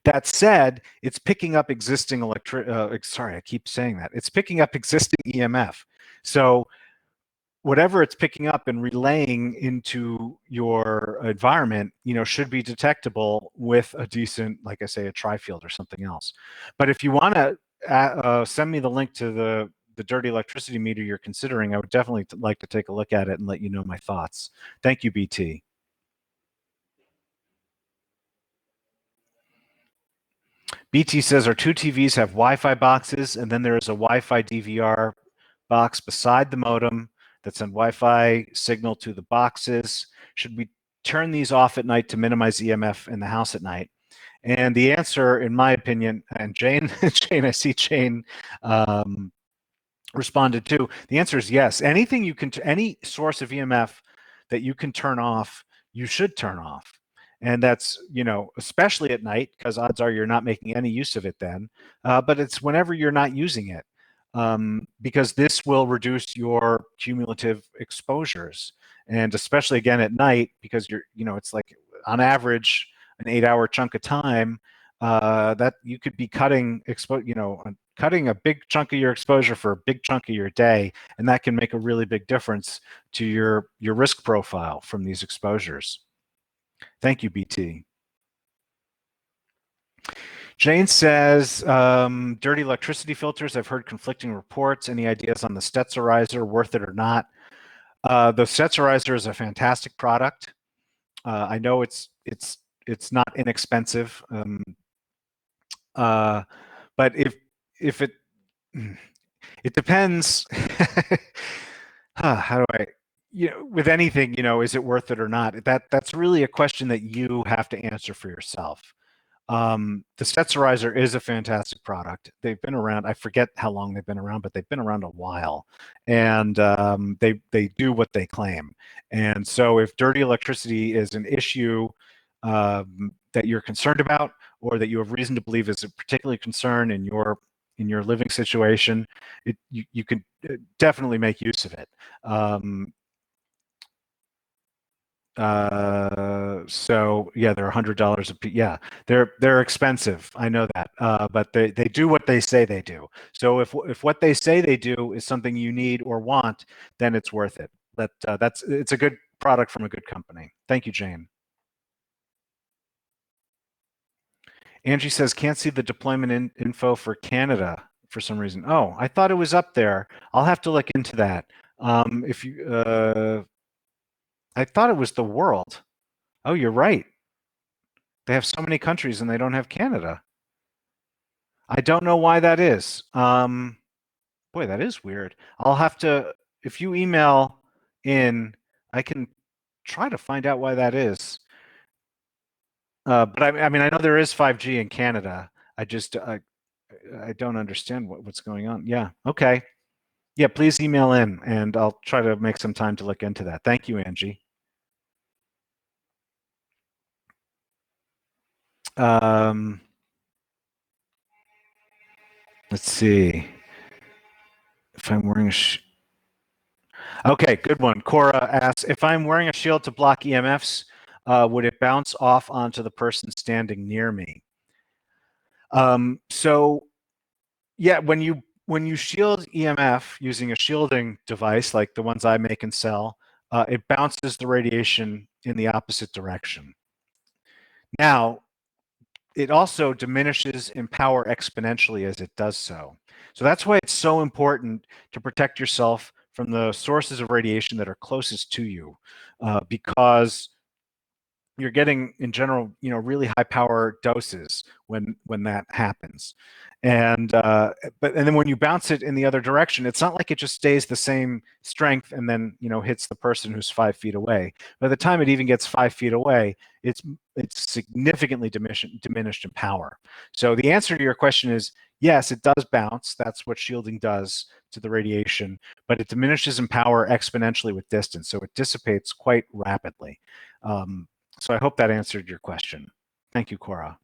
S1: That said, it's picking up existing sorry, I keep saying that. It's picking up existing EMF. So whatever it's picking up and relaying into your environment, should be detectable with a decent, like I say, a Tri-Field or something else. But if you want to send me the link to the dirty electricity meter you're considering, I would definitely like to take a look at it and let you know my thoughts. Thank you, BT. BT says our 2 TVs have Wi-Fi boxes, and then there is a Wi-Fi DVR box beside the modem that send Wi-Fi signal to the boxes. Should we turn these off at night to minimize EMF in the house at night? And the answer, in my opinion, and Jane, Jane, I see Jane responded too. The answer is yes. Anything you can, any source of EMF that you can turn off, you should turn off. And that's, you know, especially at night, because odds are you're not making any use of it then. But it's whenever you're not using it, because this will reduce your cumulative exposures. And especially again at night, because you're, you know, it's like on average an 8-hour chunk of time that you could be cutting, you know, cutting a big chunk of your exposure for a big chunk of your day, and that can make a really big difference to your risk profile from these exposures. Thank you, BT. Jane says, dirty electricity filters. I've heard conflicting reports. Any ideas on the Stetzerizer, worth it or not? The Stetzerizer is a fantastic product. I know it's not inexpensive, but if it it depends. How do I, you know, with anything, you know, is it worth it or not? That's really a question that you have to answer for yourself. The Stetzerizer is a fantastic product. They've been around. I forget how long they've been around, but they've been around a while, and they do what they claim. And so, if dirty electricity is an issue that you're concerned about, or that you have reason to believe is a particular concern in your living situation, you can definitely make use of it. So yeah, they're $100 a piece. Yeah, they're expensive. I know that, but they do what they say they do. So if what they say they do is something you need or want, then it's worth it. It's a good product from a good company. Thank you, Jane. Angie says, can't see the deployment info for Canada for some reason. Oh, I thought it was up there. I'll have to look into that. If you, I thought it was the world. Oh, you're right. They have so many countries and they don't have Canada. I don't know why that is. Boy, that is weird. I'll have to, if you email in, I can try to find out why that is. But I mean, I know there is 5G in Canada. I just, I don't understand what's going on. Yeah. Okay. Yeah. Please email in, and I'll try to make some time to look into that. Thank you, Angie. Let's see if I'm wearing a. Okay, good one. Cora asks, if I'm wearing a shield to block EMFs, would it bounce off onto the person standing near me? So yeah, when you shield EMF using a shielding device like the ones I make and sell, it bounces the radiation in the opposite direction. Now, it also diminishes in power exponentially as it does so. So that's why it's so important to protect yourself from the sources of radiation that are closest to you, because you're getting, in general, you know, really high power doses when that happens. And and then when you bounce it in the other direction, it's not like it just stays the same strength and then, you know, hits the person who's 5 feet away. By the time it even gets 5 feet away, it's significantly diminished in power. So the answer to your question is yes, it does bounce. That's what shielding does to the radiation, but it diminishes in power exponentially with distance. So it dissipates quite rapidly. So I hope that answered your question. Thank you, Cora.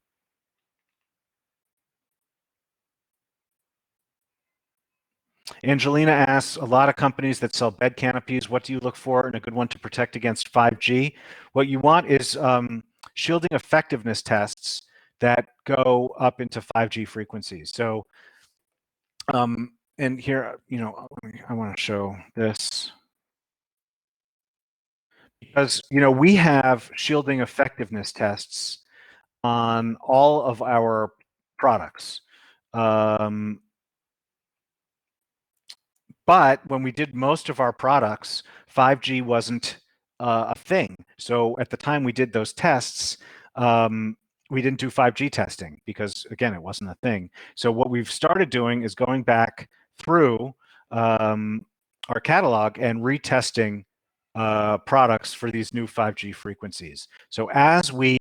S1: Angelina asks, a lot of companies that sell bed canopies, what do you look for in a good one to protect against 5G? What you want is shielding effectiveness tests that go up into 5G frequencies. So, and here, you know, I want to show this. Because, you know, we have shielding effectiveness tests on all of our products. But when we did most of our products, 5G wasn't a thing. So at the time we did those tests, we didn't do 5G testing because, again, it wasn't a thing. So what we've started doing is going back through our catalog and retesting products for these new 5G frequencies. So as we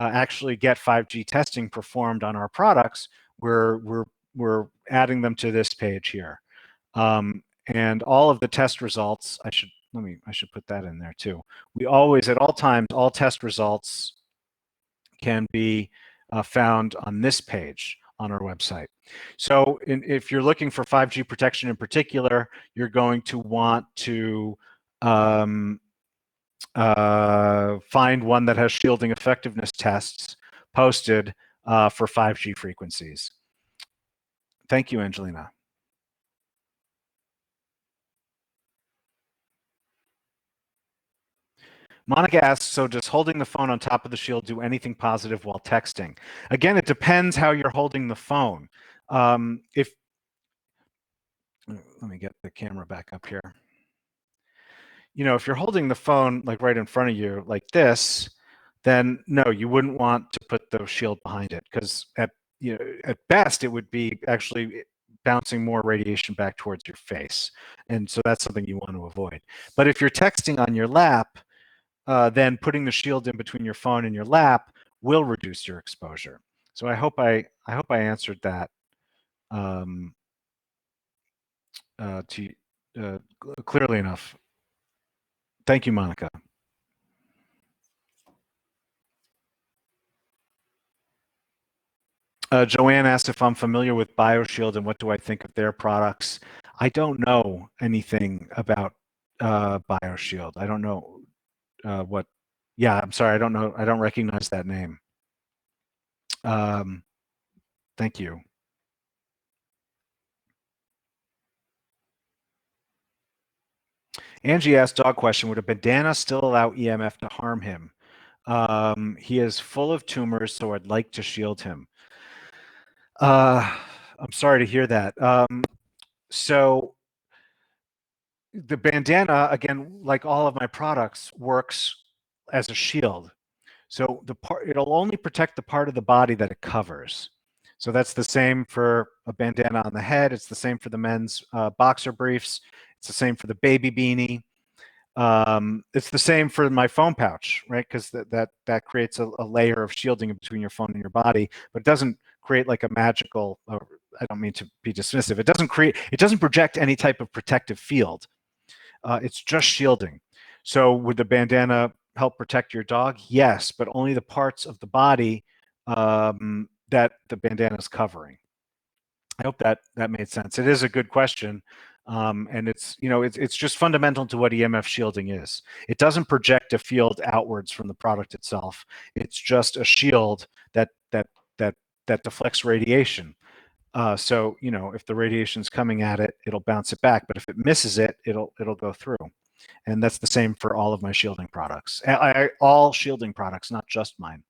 S1: actually get 5G testing performed on our products, we're adding them to this page here. And all of the test results, I should put that in there too. We always, at all times, all test results can be found on this page on our website. So if you're looking for 5G protection in particular, you're going to want to find one that has shielding effectiveness tests posted for 5G frequencies. Thank you, Angelina. Monica asks, so does holding the phone on top of the shield do anything positive while texting? Again, it depends how you're holding the phone. Let me get the camera back up here. If you're holding the phone like right in front of you like this, then no, you wouldn't want to put the shield behind it, because at best it would be actually bouncing more radiation back towards your face. And so that's something you want to avoid. But if you're texting on your lap, then putting the shield in between your phone and your lap will reduce your exposure. So I hope I answered that clearly enough. Thank you, Monica. Joanne asked if I'm familiar with BioShield and what do I think of their products. I don't know anything about BioShield. I don't know what. Yeah, I'm sorry. I don't know. I don't recognize that name. Thank you. Angie asked, dog question, would a bandana still allow EMF to harm him? He is full of tumors, so I'd like to shield him. I'm sorry to hear that. So the bandana, again, like all of my products, works as a shield. So it'll only protect the part of the body that it covers. So that's the same for a bandana on the head. It's the same for the men's boxer briefs. It's the same for the baby beanie. It's the same for my phone pouch, right? Because that creates a layer of shielding in between your phone and your body, but it doesn't create like a magical. I don't mean to be dismissive. It doesn't project any type of protective field. It's just shielding. So would the bandana help protect your dog? Yes, but only the parts of the body that the bandana is covering. I hope that made sense. It is a good question. And it's just fundamental to what EMF shielding is. It doesn't project a field outwards from the product itself. It's just a shield that deflects radiation. So if the radiation's coming at it, it'll bounce it back. But if it misses it, it'll go through. And that's the same for all of my shielding products. All shielding products, not just mine.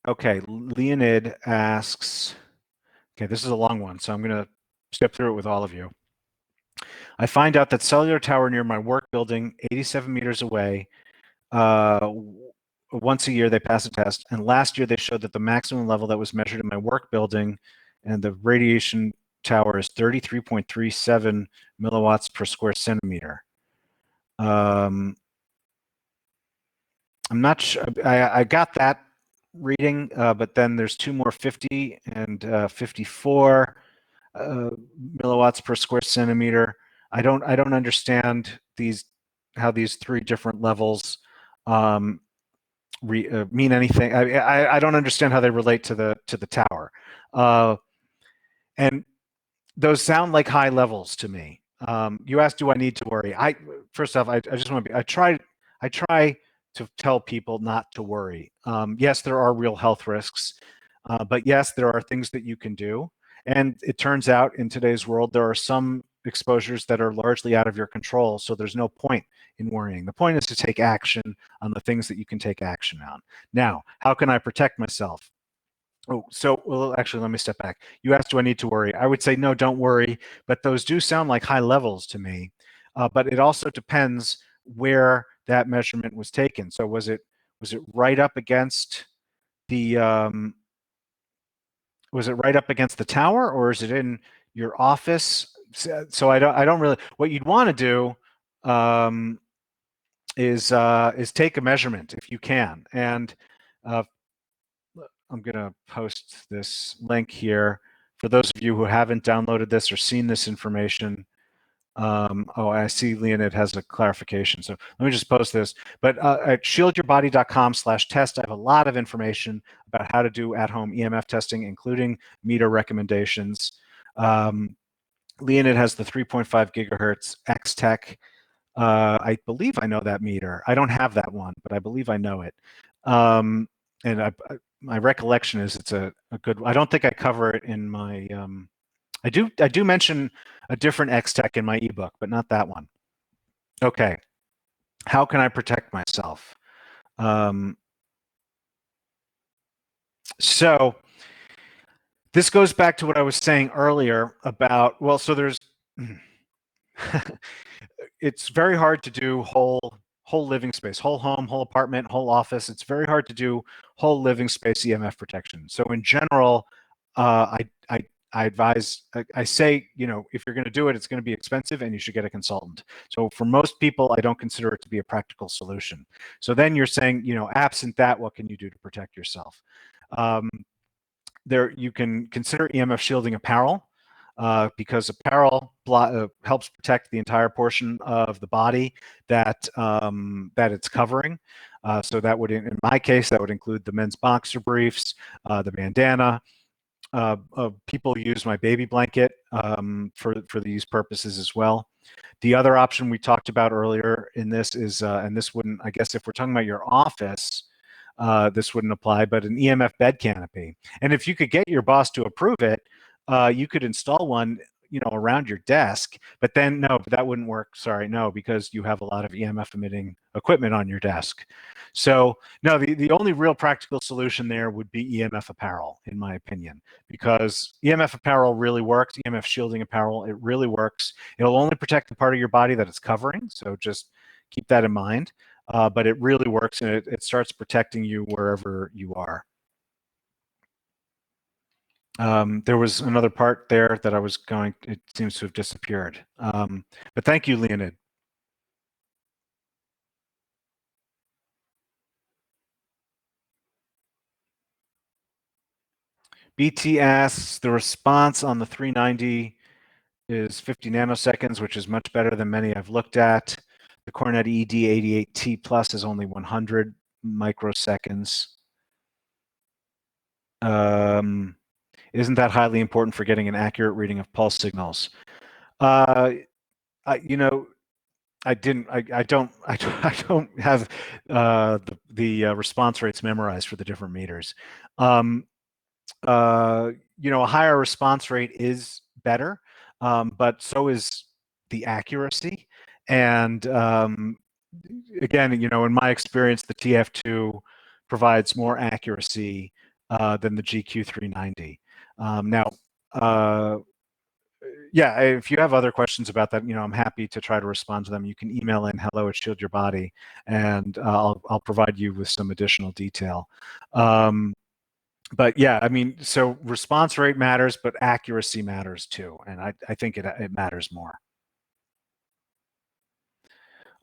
S1: Okay, Leonid asks, okay, this is a long one, so I'm going to step through it with all of you. I find out that cellular tower near my work building, 87 meters away, once a year they pass a test, and last year they showed that the maximum level that was measured in my work building and the radiation tower is 33.37 milliwatts per square centimeter. I'm not sure. I got that reading, but then there's two more 50 and 54 milliwatts per square centimeter. I don't understand how these three different levels mean anything. I don't understand how they relate to the tower, and those sound like high levels to me. You asked, do I need to worry? First off, I just want to be. I try to tell people not to worry. Yes, there are real health risks, but yes, there are things that you can do. And it turns out in today's world, there are some exposures that are largely out of your control. So there's no point in worrying. The point is to take action on the things that you can take action on. Now, how can I protect myself? Oh, so, well, actually, let me step back. You asked, do I need to worry? I would say, no, don't worry. But those do sound like high levels to me. But it also depends where that measurement was taken. So was it right up against the was it right up against the tower, or is it in your office. So I don't really. What you'd want to do is take a measurement if you can, and I'm going to post this link here for those of you who haven't downloaded this or seen this information. Oh, I see Leonid has a clarification. So let me just post this. But at shieldyourbody.com/test, I have a lot of information about how to do at-home EMF testing, including meter recommendations. Leonid has the 3.5 gigahertz X-Tech. I believe I know that meter. I don't have that one, but I believe I know it. And my recollection is it's a good. I don't think I cover it in my. I do mention a different X-Tech in my ebook, but not that one. Okay, how can I protect myself? So this goes back to what I was saying earlier about, well, so there's, it's very hard to do whole living space, whole home, whole apartment, whole office. It's very hard to do whole living space EMF protection. So in general, I advise, I say, you know, if you're going to do it, it's going to be expensive and you should get a consultant. So for most people, I don't consider it to be a practical solution. So then you're saying, you know, absent that, what can you do to protect yourself? There, you can consider EMF shielding apparel, because apparel helps protect the entire portion of the body that that it's covering. So that would, in my case, that would include the men's boxer briefs, the bandana. People use my baby blanket for these purposes as well. The other option we talked about earlier in this is, and this wouldn't, I guess, if we're talking about your office, this wouldn't apply, but an EMF bed canopy. And if you could get your boss to approve it, you could install one, you know, around your desk. But then no, that wouldn't work. Sorry, no, because you have a lot of EMF emitting equipment on your desk. So no, the only real practical solution there would be EMF apparel, in my opinion, because EMF apparel really works. EMF shielding apparel, it really works. It'll only protect the part of your body that it's covering. So just keep that in mind. But it really works, and it starts protecting you wherever you are. There was another part there that I was going, it seems to have disappeared. But thank you, Leonid. BT asks, the response on the 390 is 50 nanoseconds, which is much better than many I've looked at. The Cornet ED88T Plus is only 100 microseconds. Isn't that highly important for getting an accurate reading of pulse signals? You know, I don't have the response rates memorized for the different meters. You know, a higher response rate is better, but so is the accuracy. And again, you know, in my experience, the TF2 provides more accuracy than the GQ390. Now, yeah, if you have other questions about that, you know, I'm happy to try to respond to them. You can email in hello@shieldyourbody, and I'll provide you with some additional detail. But yeah, I mean, so response rate matters, but accuracy matters too, and I think it matters more.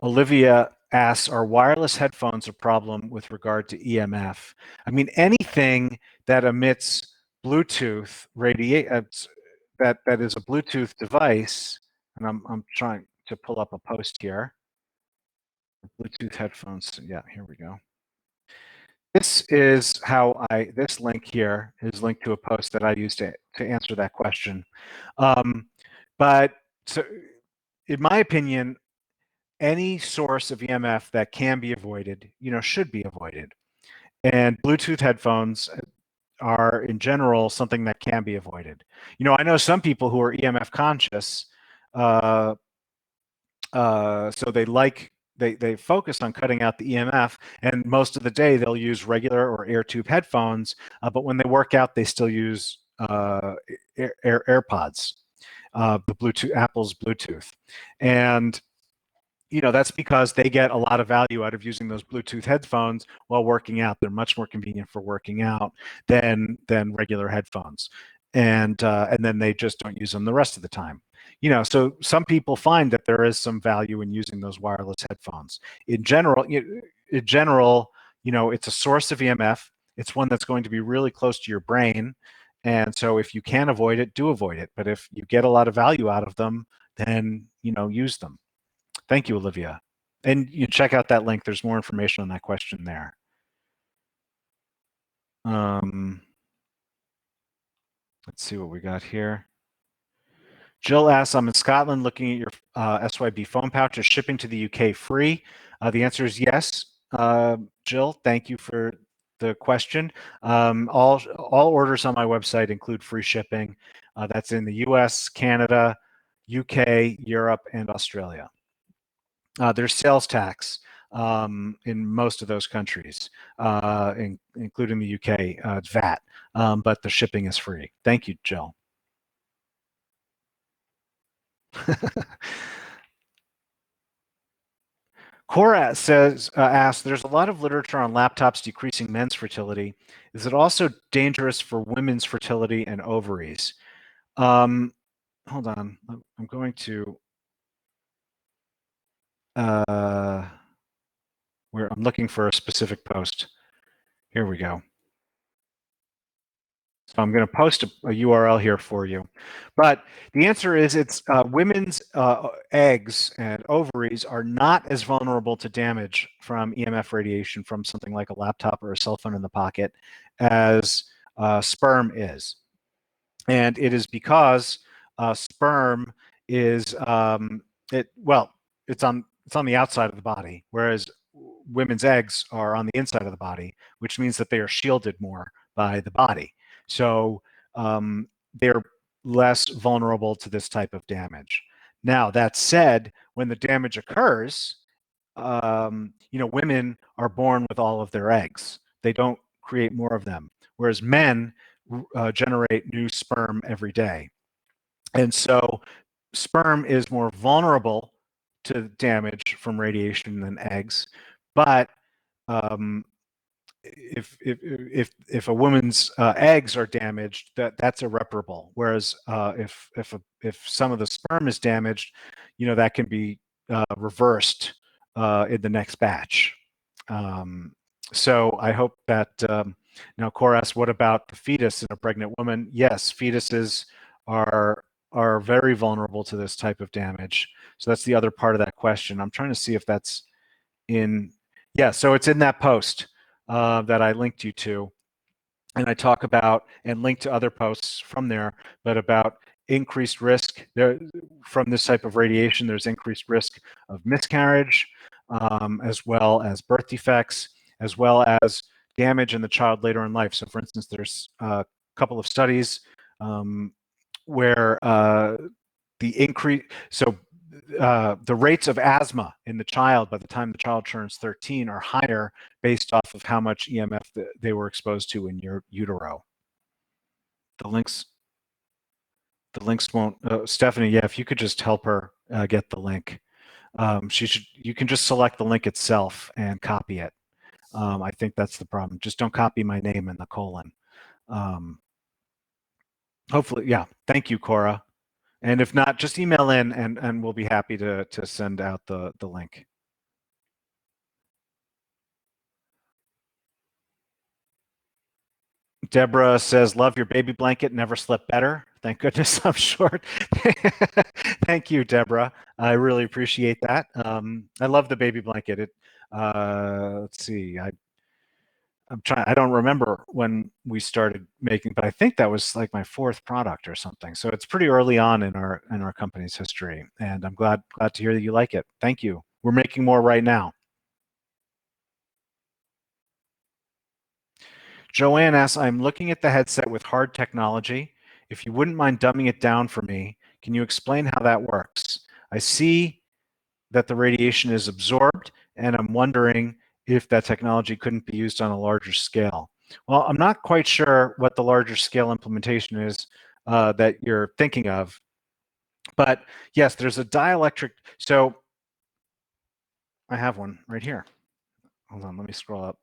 S1: Olivia asks, are wireless headphones a problem with regard to EMF? I mean, anything that emits Bluetooth that is a Bluetooth device, and I'm trying to pull up a post here. Bluetooth headphones. Yeah, here we go. This is how this link here is linked to a post that I used to answer that question. But so, in my opinion, any source of EMF that can be avoided, you know, should be avoided. And Bluetooth headphones are, in general, something that can be avoided. You know, I know some people who are EMF conscious, so they focus on cutting out the EMF, and most of the day they'll use regular or air tube headphones, but when they work out, they still use AirPods, the Bluetooth, Apple's Bluetooth. And you know, that's because they get a lot of value out of using those Bluetooth headphones while working out. They're much more convenient for working out than regular headphones. and then they just don't use them the rest of the time. So some people find that there is some value in using those wireless headphones. In general, it's a source of EMF. It's one that's going to be really close to your brain, and so if you can avoid it, do avoid it. But if you get a lot of value out of them, then use them. Thank you, Olivia. And you check out that link. There's more information on that question there. Let's see what we got here. Jill asks, I'm in Scotland looking at your SYB phone pouch. Is shipping to the UK free? The answer is yes. Jill, thank you for the question. All orders on my website include free shipping. That's in the US, Canada, UK, Europe, and Australia. There's sales tax in most of those countries, including the UK, VAT, but the shipping is free. Thank you, Jill. Cora asks, there's a lot of literature on laptops decreasing men's fertility. Is it also dangerous for women's fertility and ovaries? Hold on, I'm going to, I'm looking for a specific post. Here we go. So I'm going to post a URL here for you. But the answer is it's women's eggs and ovaries are not as vulnerable to damage from EMF radiation from something like a laptop or a cell phone in the pocket as sperm is. And it is because sperm is, it's on the outside of the body, whereas women's eggs are on the inside of the body, which means that they are shielded more by the body. So they're less vulnerable to this type of damage. Now, that said, when the damage occurs, women are born with all of their eggs. They don't create more of them, whereas men generate new sperm every day. And so sperm is more vulnerable to damage from radiation than eggs, but if a woman's eggs are damaged, that's irreparable. Whereas if some of the sperm is damaged, that can be reversed in the next batch. So I hope that now, Cora asks, what about the fetus in a pregnant woman? Yes, fetuses are very vulnerable to this type of damage. So that's the other part of that question. I'm trying to see if that's in. Yeah, so it's in that post that I linked you to, and I talk about and link to other posts from there, but about increased risk there from this type of radiation. There's increased risk of miscarriage, as well as birth defects, as well as damage in the child later in life. So, for instance, there's a couple of studies where the increase, so the rates of asthma in the child by the time the child turns 13 are higher based off of how much EMF they were exposed to in your utero. The links won't. Stephanie, yeah, if you could just help her get the link. You can just select the link itself and copy it. I think that's the problem. Just don't copy my name in the colon. Hopefully, yeah. Thank you, Cora. And if not, just email in and we'll be happy to send out the link. Deborah says, love your baby blanket, never slept better. Thank goodness I'm short. Thank you, Deborah. I really appreciate that. I love the baby blanket. Let's see, I don't remember when we started making, but I think that was like my 4th product or something. So it's pretty early on in our company's history, and I'm glad to hear that you like it. Thank you. We're making more right now. Joanne asks, I'm looking at the headset with hard technology. If you wouldn't mind dumbing it down for me, can you explain how that works? I see that the radiation is absorbed, and I'm wondering if that technology couldn't be used on a larger scale. Well, I'm not quite sure what the larger scale implementation is that you're thinking of, but yes, there's a dielectric. So I have one right here. Hold on, let me scroll up.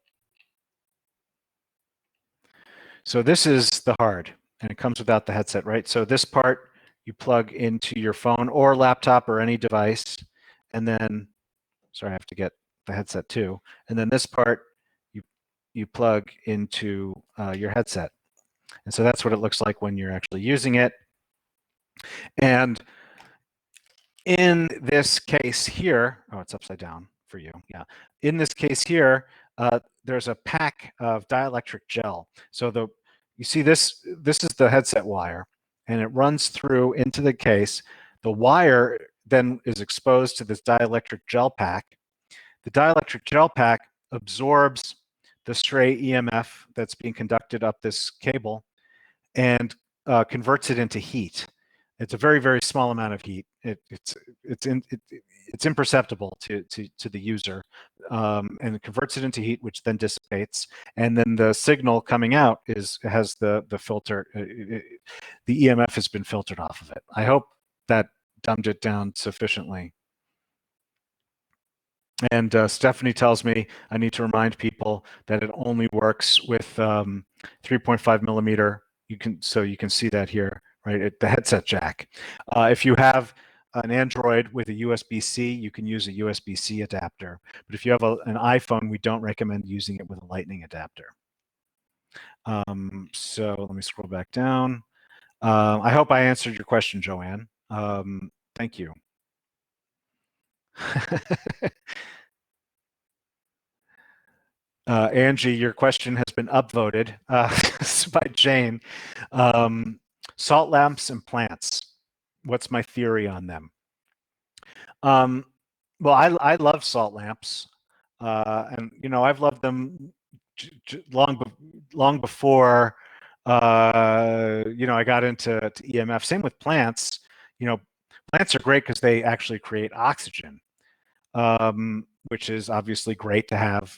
S1: So this is the hard. and it comes without the headset, right? So this part you plug into your phone or laptop or any device, and then, sorry, I have to get the headset too. And then this part you plug into your headset. And so that's what it looks like when you're actually using it. And in this case here, oh, it's upside down for you. Yeah. In this case here, there's a pack of dielectric gel. So you see this is the headset wire, and it runs through into the case. The wire then is exposed to this dielectric gel pack. The dielectric gel pack absorbs the stray EMF that's being conducted up this cable and converts it into heat. It's a very, very small amount of heat. It's imperceptible to the user, and it converts it into heat, which then dissipates. And then the signal coming out has the filter. The EMF has been filtered off of it. I hope that dumbed it down sufficiently. And Stephanie tells me I need to remind people that it only works with 3.5 millimeter. You can see that here, right? At the headset jack. If you have an Android with a USB-C, you can use a USB-C adapter. But if you have an iPhone, we don't recommend using it with a Lightning adapter. So let me scroll back down. I hope I answered your question, Joanne. Thank you. Angie, your question has been upvoted by Jane. Salt lamps and plants. What's my theory on them? Well, I love salt lamps, and I've loved them long before I got into EMF. Same with plants. Plants are great because they actually create oxygen. Which is obviously great to have,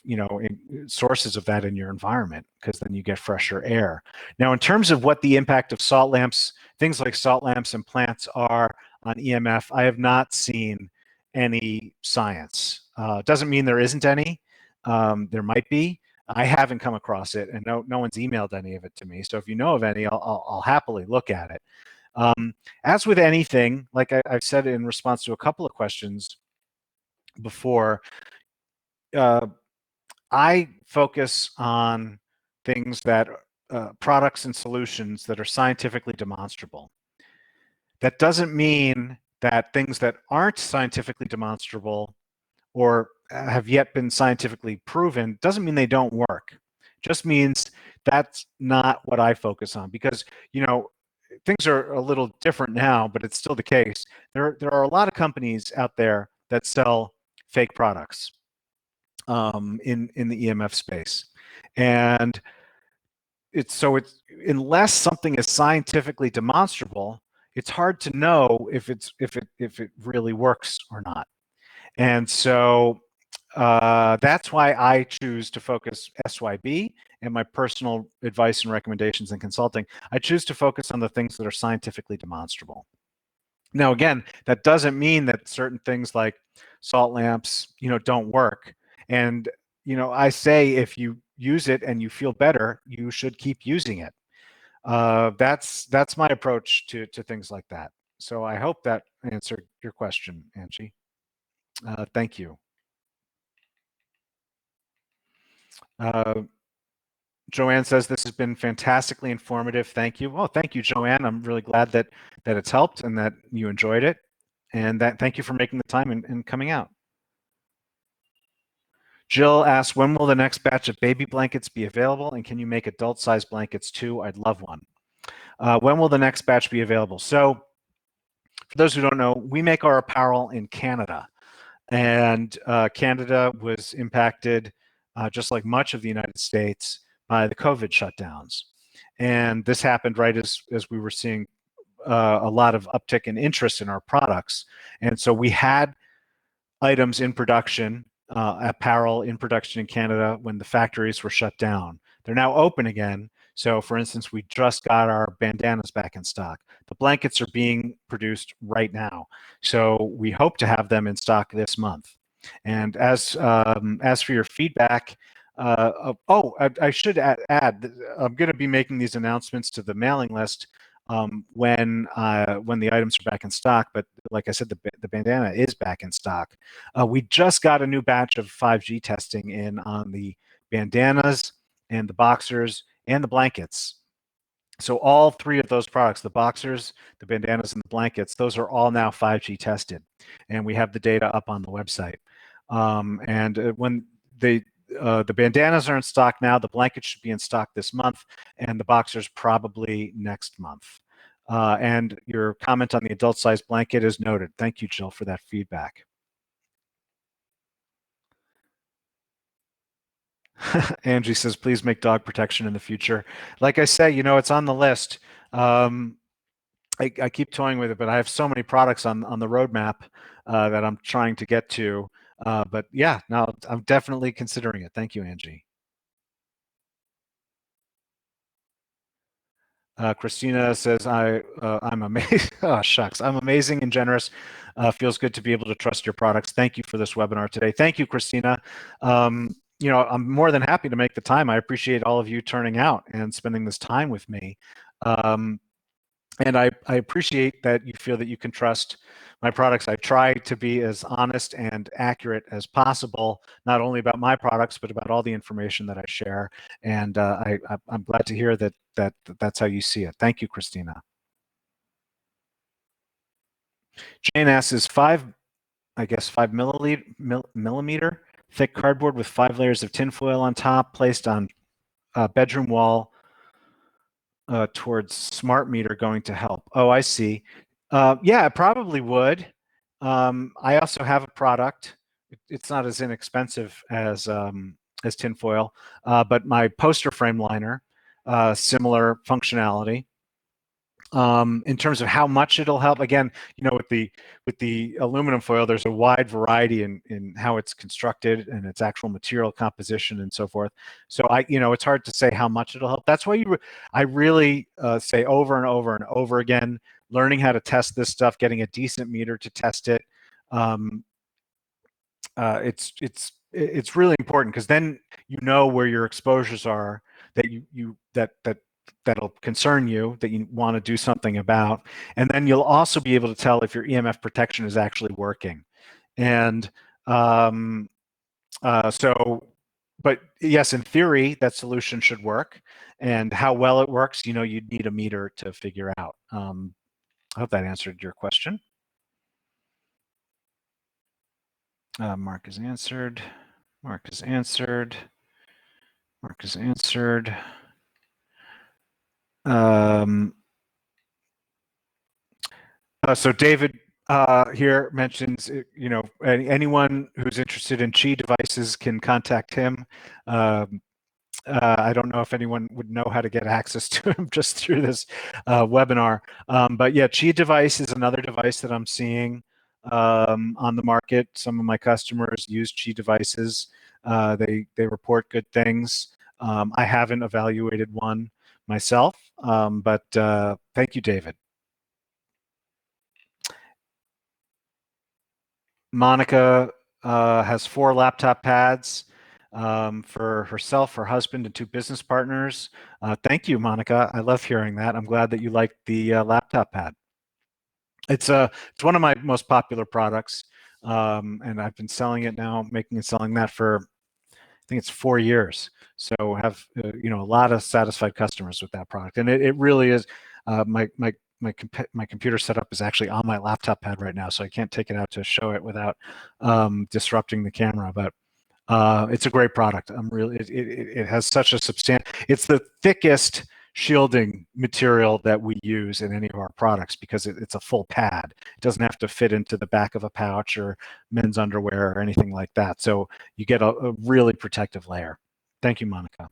S1: sources of that in your environment, because then you get fresher air. Now, in terms of what the impact of salt lamps, things like salt lamps and plants are on EMF, I have not seen any science. Doesn't mean there isn't any. There might be. I haven't come across it, and no one's emailed any of it to me. So if you know of any, I'll happily look at it. As with anything, like I've said in response to a couple of questions before, I focus on things that products and solutions that are scientifically demonstrable. That doesn't mean that things that aren't scientifically demonstrable or have yet been scientifically proven doesn't mean they don't work. Just means that's not what I focus on, because things are a little different now, but it's still the case. There are a lot of companies out there that sell fake products in the EMF space, and it's unless something is scientifically demonstrable, it's hard to know if it really works or not. And so that's why I choose to focus SYB and my personal advice and recommendations and consulting. I choose to focus on the things that are scientifically demonstrable. Now, again, that doesn't mean that certain things like salt lamps, don't work. And, I say if you use it and you feel better, you should keep using it. That's my approach to things like that. So I hope that answered your question, Angie. Thank you. Joanne says this has been fantastically informative. Thank you. Well, thank you, Joanne. I'm really glad that it's helped and that you enjoyed it. And thank you for making the time and coming out. Jill asks, when will the next batch of baby blankets be available? And can you make adult size blankets too? I'd love one. When will the next batch be available? So for those who don't know, we make our apparel in Canada. And Canada was impacted, just like much of the United States, by the COVID shutdowns. And this happened right as we were seeing a lot of uptick in interest in our products. And so we had items in production, apparel in production in Canada when the factories were shut down. They're now open again. So for instance, we just got our bandanas back in stock. The blankets are being produced right now. So we hope to have them in stock this month. And as for your feedback, I should add that I'm going to be making these announcements to the mailing list when the items are back in stock. But like I said, the bandana is back in stock. We just got a new batch of 5G testing in on the bandanas and the boxers and the blankets. So all three of those products, the boxers, the bandanas, and the blankets, those are all now 5G tested. And we have the data up on the website. When the bandanas are in stock now, the blankets should be in stock this month, and the boxers probably next month. And your comment on the adult size blanket is noted. Thank you, Jill, for that feedback. Angie says, please make dog protection in the future. Like I say, it's on the list. I keep toying with it, but I have so many products on the roadmap that I'm trying to get to. But yeah, no, I'm definitely considering it. Thank you, Angie. Christina says, I'm amazing. Oh, shucks. I'm amazing and generous. Feels good to be able to trust your products. Thank you for this webinar today. Thank you, Christina. I'm more than happy to make the time. I appreciate all of you turning out and spending this time with me. And I appreciate that you feel that you can trust my products. I try to be as honest and accurate as possible, not only about my products, but about all the information that I share. And I'm glad to hear that's how you see it. Thank you, Christina. Jane asks, is 5 millimeter thick cardboard with 5 layers of tinfoil on top placed on a bedroom wall towards smart meter going to help? Oh, I see. Yeah, it probably would. I also have a product. It's not as inexpensive as tinfoil, but my poster frame liner, similar functionality. In terms of how much it'll help, again, with the aluminum foil, there's a wide variety in how it's constructed and its actual material composition and so forth. So it's hard to say how much it'll help. That's why I really say over and over and over again, learning how to test this stuff, getting a decent meter to test it. It's really important, because then you know where your exposures are that'll concern you, that you want to do something about, and then you'll also be able to tell if your EMF protection is actually working. And but yes, in theory, that solution should work, and how well it works, you'd need a meter to figure out. I hope that answered your question. Mark is answered. Mark is answered. Mark is answered. So David here mentions, anyone who's interested in Qi devices can contact him. I don't know if anyone would know how to get access to him just through this webinar. But yeah, Qi device is another device that I'm seeing on the market. Some of my customers use Qi devices. They report good things. I haven't evaluated one myself, but thank you, David. Monica has 4 laptop pads for herself, her husband, and 2 business partners. Thank you, Monica. I love hearing that. I'm glad that you like the laptop pad. It's one of my most popular products, and I've been selling it now, making and selling that for, I think it's 4 years. So have a lot of satisfied customers with that product, and it really is. My computer setup is actually on my laptop pad right now, so I can't take it out to show it without disrupting the camera. But it's a great product. It has such a it's the thickest shielding material that we use in any of our products, because it's a full pad. It doesn't have to fit into the back of a pouch or men's underwear or anything like that. So you get a really protective layer. Thank you, Monica.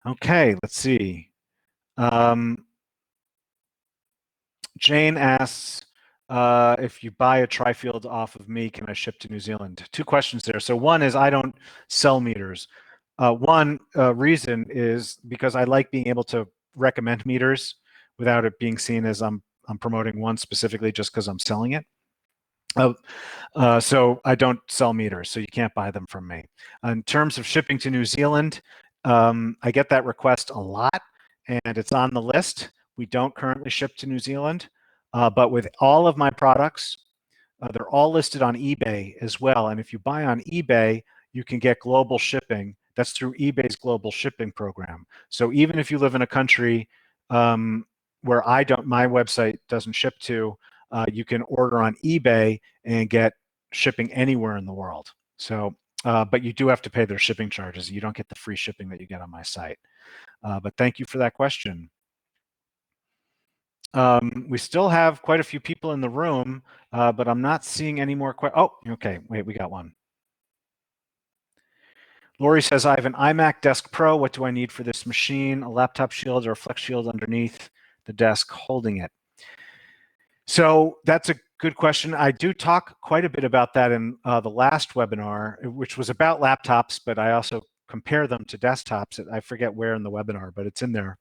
S1: Okay, let's see. Jane asks, if you buy a tri-field off of me, can I ship to New Zealand? 2 questions there. So one is, I don't sell meters. One reason is because I like being able to recommend meters without it being seen as I'm promoting one specifically just because I'm selling it. So I don't sell meters, so you can't buy them from me. In terms of shipping to New Zealand, I get that request a lot, and it's on the list. We don't currently ship to New Zealand, but with all of my products, they're all listed on eBay as well. And if you buy on eBay, you can get global shipping. That's through eBay's global shipping program. So even if you live in a country where my website doesn't ship to, you can order on eBay and get shipping anywhere in the world. So, but you do have to pay their shipping charges. You don't get the free shipping that you get on my site. But thank you for that question. We still have quite a few people in the room, but I'm not seeing any more questions. Oh, okay, wait, we got one. Lori says, I have an iMac Desk Pro. What do I need for this machine? A laptop shield or a flex shield underneath the desk holding it? So that's a good question. I do talk quite a bit about that in the last webinar, which was about laptops, but I also compare them to desktops. I forget where in the webinar, but it's in there.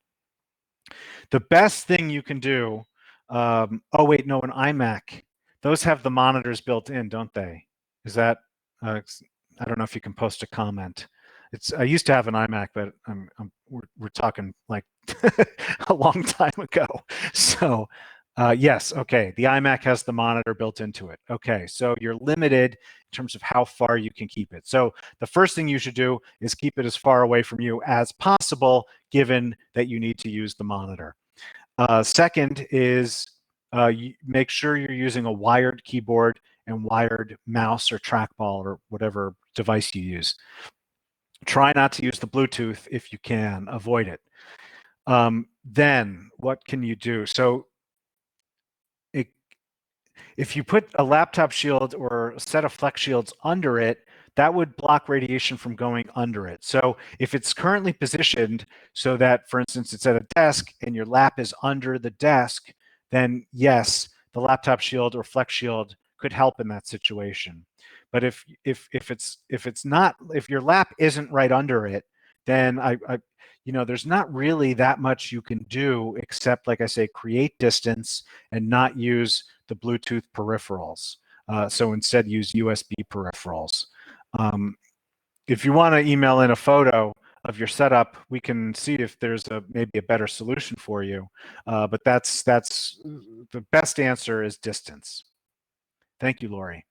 S1: The best thing you can do, oh wait, no, an iMac. Those have the monitors built in, don't they? Is that, I don't know if you can post a comment. I used to have an iMac, but we're talking like a long time ago. So yes, okay, the iMac has the monitor built into it. Okay, so you're limited in terms of how far you can keep it. So the first thing you should do is keep it as far away from you as possible, given that you need to use the monitor. Second is make sure you're using a wired keyboard and wired mouse or trackball or whatever device you use. Try not to use the Bluetooth if you can, avoid it. Then what can you do? So if you put a laptop shield or a set of flex shields under it, that would block radiation from going under it. So if it's currently positioned so that, for instance, it's at a desk and your lap is under the desk, then yes, the laptop shield or flex shield could help in that situation. But if your lap isn't right under it, then there's not really that much you can do except, like I say, create distance and not use the Bluetooth peripherals. So instead use USB peripherals. If you want to email in a photo of your setup, we can see if there's maybe a better solution for you. But that's the best answer is distance. Thank you, Lori.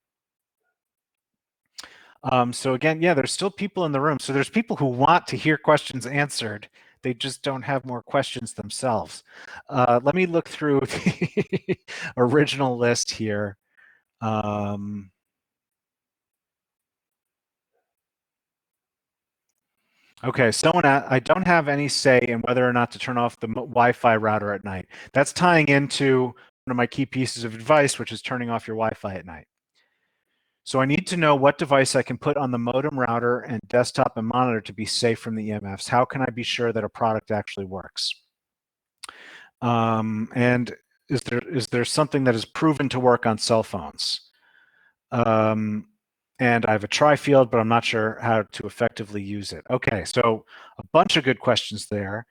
S1: So again, yeah, there's still people in the room. So there's people who want to hear questions answered. They just don't have more questions themselves. Let me look through the original list here. Okay, I don't have any say in whether or not to turn off the Wi-Fi router at night. That's tying into one of my key pieces of advice, which is turning off your Wi-Fi at night. So I need to know what device I can put on the modem, router, and desktop and monitor to be safe from the EMFs. How can I be sure that a product actually works? And is there something that is proven to work on cell phones? And I have a tri-field, but I'm not sure how to effectively use it. Okay, so a bunch of good questions there,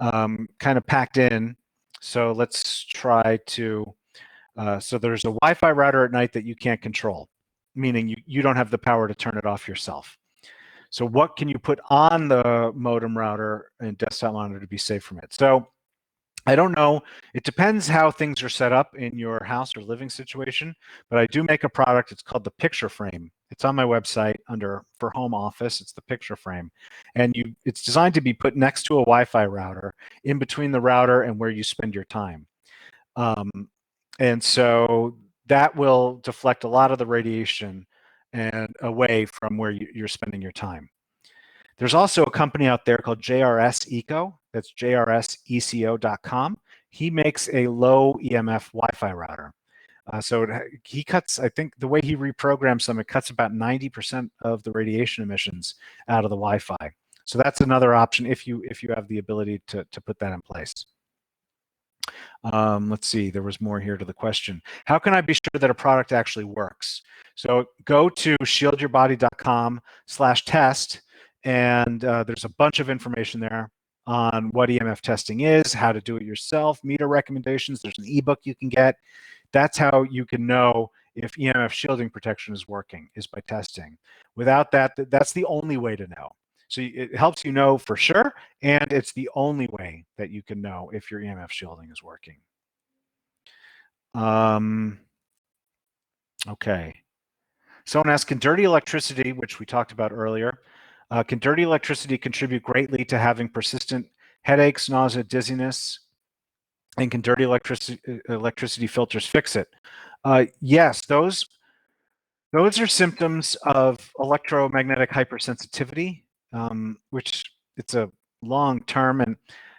S1: kind of packed in. So let's try to, so there's a Wi-Fi router at night that you can't control, meaning you don't have the power to turn it off yourself. So what can you put on the modem, router, and desktop monitor to be safe from it? So I don't know. It depends how things are set up in your house or living situation, but I do make a product. It's called the Picture Frame. It's on my website for home office. It's the Picture Frame. And it's designed to be put next to a Wi-Fi router, in between the router and where you spend your time. And so that will deflect a lot of the radiation and away from where you're spending your time. There's also a company out there called JRS Eco. That's jrseco.com. He makes a low EMF Wi-Fi router. So he cuts, I think the way he reprograms them, it cuts about 90% of the radiation emissions out of the Wi-Fi. So that's another option if you have the ability to put that in place. Let's see, there was more here to the question. How can I be sure that a product actually works? So go to shieldyourbody.com/test. And there's a bunch of information there on what EMF testing is, how to do it yourself, meter recommendations. There's an ebook you can get. That's how you can know if EMF shielding protection is working, is by testing. Without that, that's the only way to know. So it helps you know for sure, and it's the only way that you can know if your EMF shielding is working. Okay. Someone asked, can dirty electricity, which we talked about earlier, can dirty electricity contribute greatly to having persistent headaches, nausea, dizziness? And can dirty electricity filters fix it? Yes, those are symptoms of electromagnetic hypersensitivity, which it's a long term, and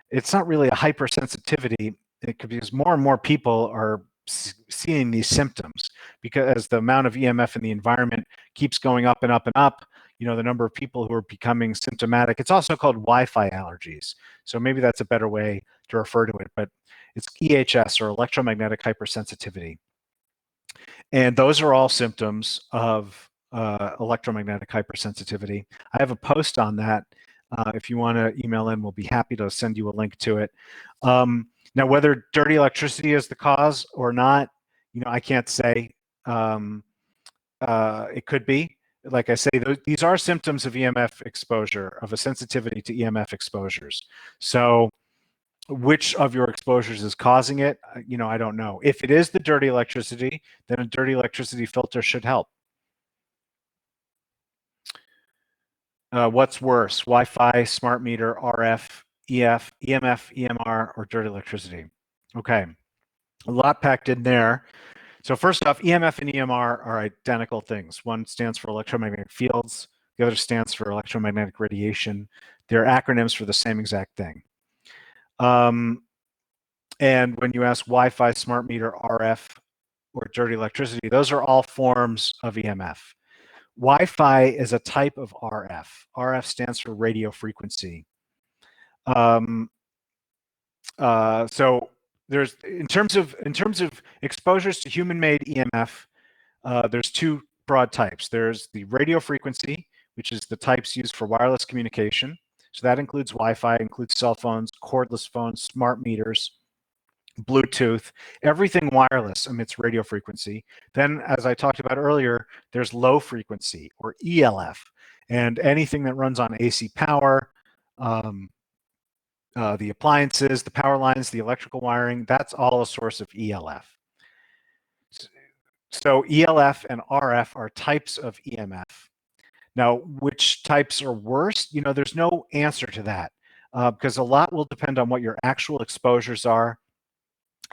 S1: it's not really a hypersensitivity. It could be because more and more people are seeing these symptoms because the amount of EMF in the environment keeps going up and up and up. You know, the number of people who are becoming symptomatic. It's also called Wi-Fi allergies. So maybe that's a better way to refer to it, but it's EHS, or electromagnetic hypersensitivity. And those are all symptoms of electromagnetic hypersensitivity. I have a post on that. If you want to email in, we'll be happy to send you a link to it. Now, whether dirty electricity is the cause or not, you know, I can't say. It could be. Like I say, these are symptoms of EMF exposure, of a sensitivity to EMF exposures. So which of your exposures is causing it, you know, I don't know. If it is the dirty electricity, then a dirty electricity filter should help. What's worse, Wi-Fi, smart meter, RF, EF, EMF, EMR, or dirty electricity? Okay, a lot packed in there. So first off, EMF and EMR are identical things. One stands for electromagnetic fields. The other stands for electromagnetic radiation. They're acronyms for the same exact thing. And when you ask Wi-Fi, smart meter, RF, or dirty electricity, those are all forms of EMF. Wi-Fi is a type of RF. RF stands for radio frequency. So there's in terms of exposures to human-made EMF, there's two broad types. There's the radio frequency, which is the types used for wireless communication. So that includes Wi-Fi, includes cell phones, cordless phones, smart meters, Bluetooth. Everything wireless emits radio frequency. Then, as I talked about earlier, there's low frequency, or ELF, and anything that runs on AC power, the appliances, the power lines, the electrical wiring, that's all a source of ELF. So ELF and RF are types of EMF. Now, which types are worse? You know, there's no answer to that because a lot will depend on what your actual exposures are.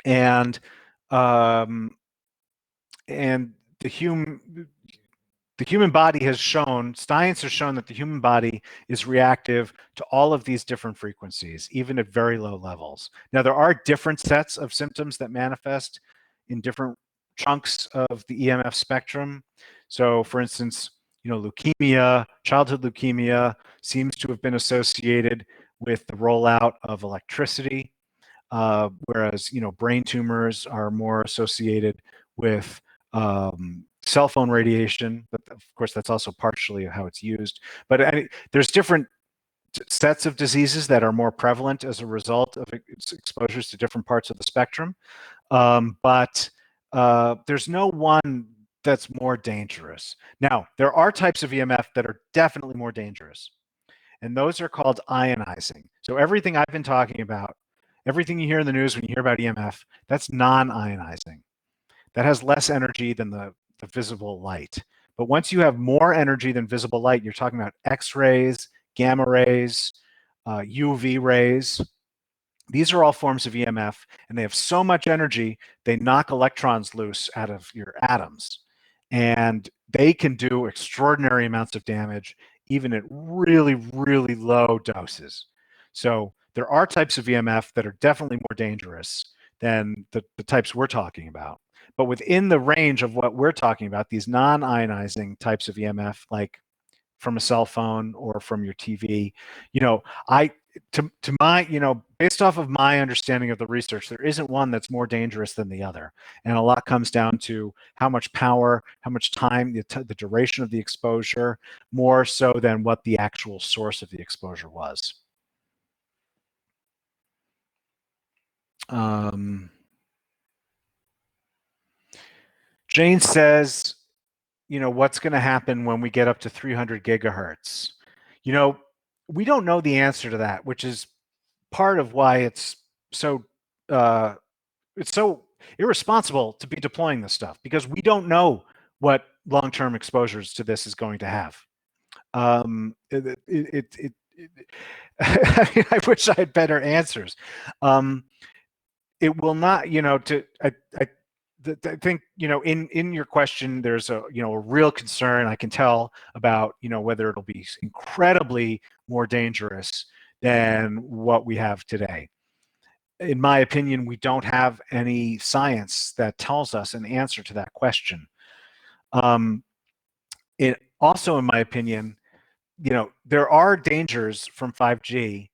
S1: And the human body has shown, science has shown that the human body is reactive to all of these different frequencies, even at very low levels. Now, there are different sets of symptoms that manifest in different chunks of the EMF spectrum. So, for instance, you know, leukemia, childhood leukemia seems to have been associated with the rollout of electricity. Whereas, you know, brain tumors are more associated with cell phone radiation, but of course that's also partially how it's used. But there's different sets of diseases that are more prevalent as a result of exposures to different parts of the spectrum. But there's no one that's more dangerous. Now, there are types of EMF that are definitely more dangerous, and those are called ionizing. So everything I've been talking about, everything you hear in the news when you hear about EMF, that's non-ionizing. That has less energy than the visible light. But once you have more energy than visible light, you're talking about X-rays, gamma rays, UV rays. These are all forms of EMF, and they have so much energy, they knock electrons loose out of your atoms. And they can do extraordinary amounts of damage, even at really, really low doses. So there are types of EMF that are definitely more dangerous than the types we're talking about. But within the range of what we're talking about, these non-ionizing types of EMF, like from a cell phone or from your TV, you know, to my, you know, based off of my understanding of the research, there isn't one that's more dangerous than the other. And a lot comes down to how much power, how much time, the duration of the exposure, more so than what the actual source of the exposure was. Jane says, what's going to happen when we get up to 300 gigahertz? We don't know the answer to that, which is part of why so uh, it's so irresponsible to be deploying this stuff, because we don't know what long-term exposures to this is going to have. I wish I had better answers. It will not, I think, in your question, there's a real concern I can tell about, whether it'll be incredibly more dangerous than what we have today. In my opinion, we don't have any science that tells us an answer to that question. It also, in my opinion, there are dangers from 5G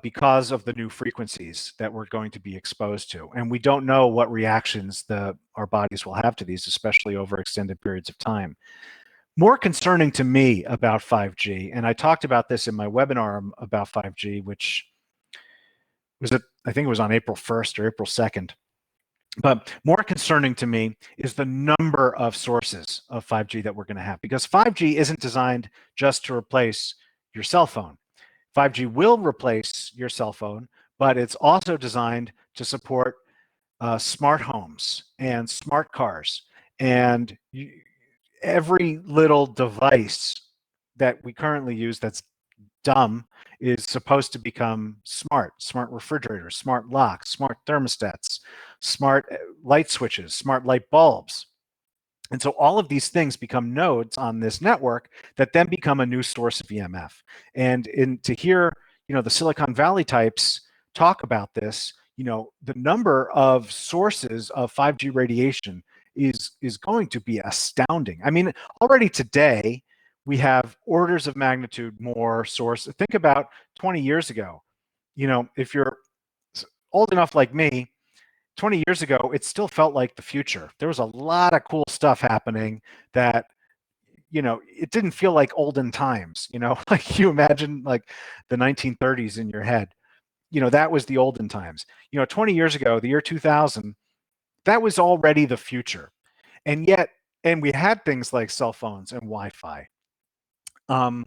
S1: because of the new frequencies that we're going to be exposed to. And we don't know what reactions our bodies will have to these, especially over extended periods of time. More concerning to me about 5G, and I talked about this in my webinar about 5G, which was, I think it was on April 1st or April 2nd. But more concerning to me is the number of sources of 5G that we're going to have, because 5G isn't designed just to replace your cell phone. 5G will replace your cell phone, but it's also designed to support smart homes and smart cars. And every little device that we currently use that's dumb is supposed to become smart. Smart refrigerators, smart locks, smart thermostats, smart light switches, smart light bulbs. And so all of these things become nodes on this network that then become a new source of EMF. And to hear, the Silicon Valley types talk about this, the number of sources of 5G radiation is going to be astounding. I mean, already today, we have orders of magnitude more sources. Think about 20 years ago. If you're old enough like me, 20 years ago, it still felt like the future. There was a lot of cool stuff happening that, it didn't feel like olden times, like you imagine like the 1930s in your head, that was the olden times. 20 years ago, the year 2000, that was already the future. And we had things like cell phones and Wi-Fi. And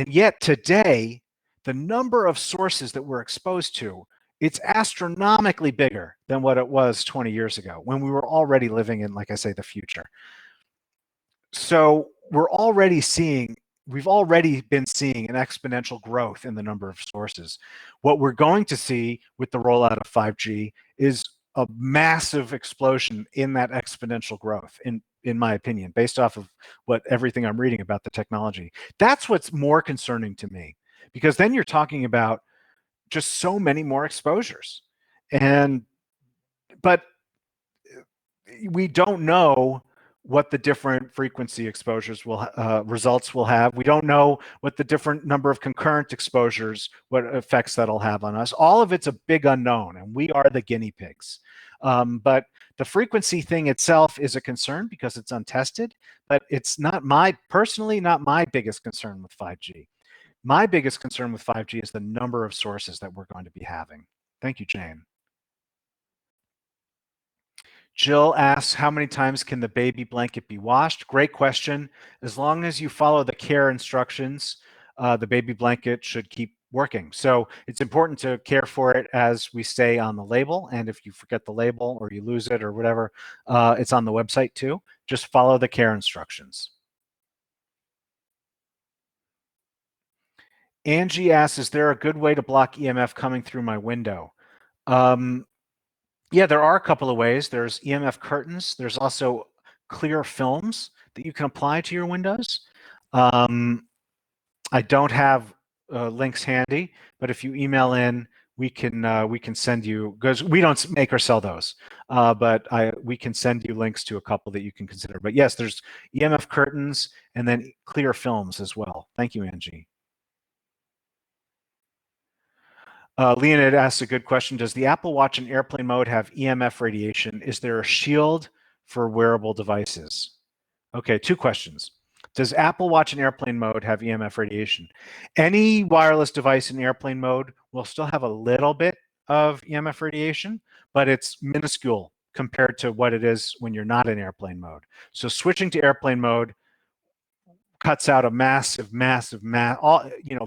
S1: yet today, the number of sources that we're exposed to, it's astronomically bigger than what it was 20 years ago when we were already living in, like I say, the future. So we've already been seeing an exponential growth in the number of sources. What we're going to see with the rollout of 5G is a massive explosion in that exponential growth, in my opinion, based off of everything I'm reading about the technology. That's what's more concerning to me, because then you're talking about just so many more exposures. But we don't know what the different frequency exposures results will have. We don't know what the different number of concurrent exposures, what effects that'll have on us. All of it's a big unknown, and we are the guinea pigs. But the frequency thing itself is a concern because it's untested, but it's personally not my biggest concern with 5G. My biggest concern with 5G is the number of sources that we're going to be having. Thank you, Jane. Jill asks, how many times can the baby blanket be washed? Great question. As long as you follow the care instructions, the baby blanket should keep working. So it's important to care for it as we say on the label. And if you forget the label or you lose it or whatever, it's on the website too. Just follow the care instructions. Angie asks, is there a good way to block EMF coming through my window? Yeah, there are a couple of ways. There's EMF curtains. There's also clear films that you can apply to your windows. I don't have links handy, but if you email in, we can send you, because we don't make or sell those, but we can send you links to a couple that you can consider. But yes, there's EMF curtains and then clear films as well. Thank you, Angie. Leonid asks a good question. Does the Apple Watch in airplane mode have EMF radiation? Is there a shield for wearable devices? Okay, two questions. Does Apple Watch in airplane mode have EMF radiation? Any wireless device in airplane mode will still have a little bit of EMF radiation, but it's minuscule compared to what it is when you're not in airplane mode. So switching to airplane mode cuts out a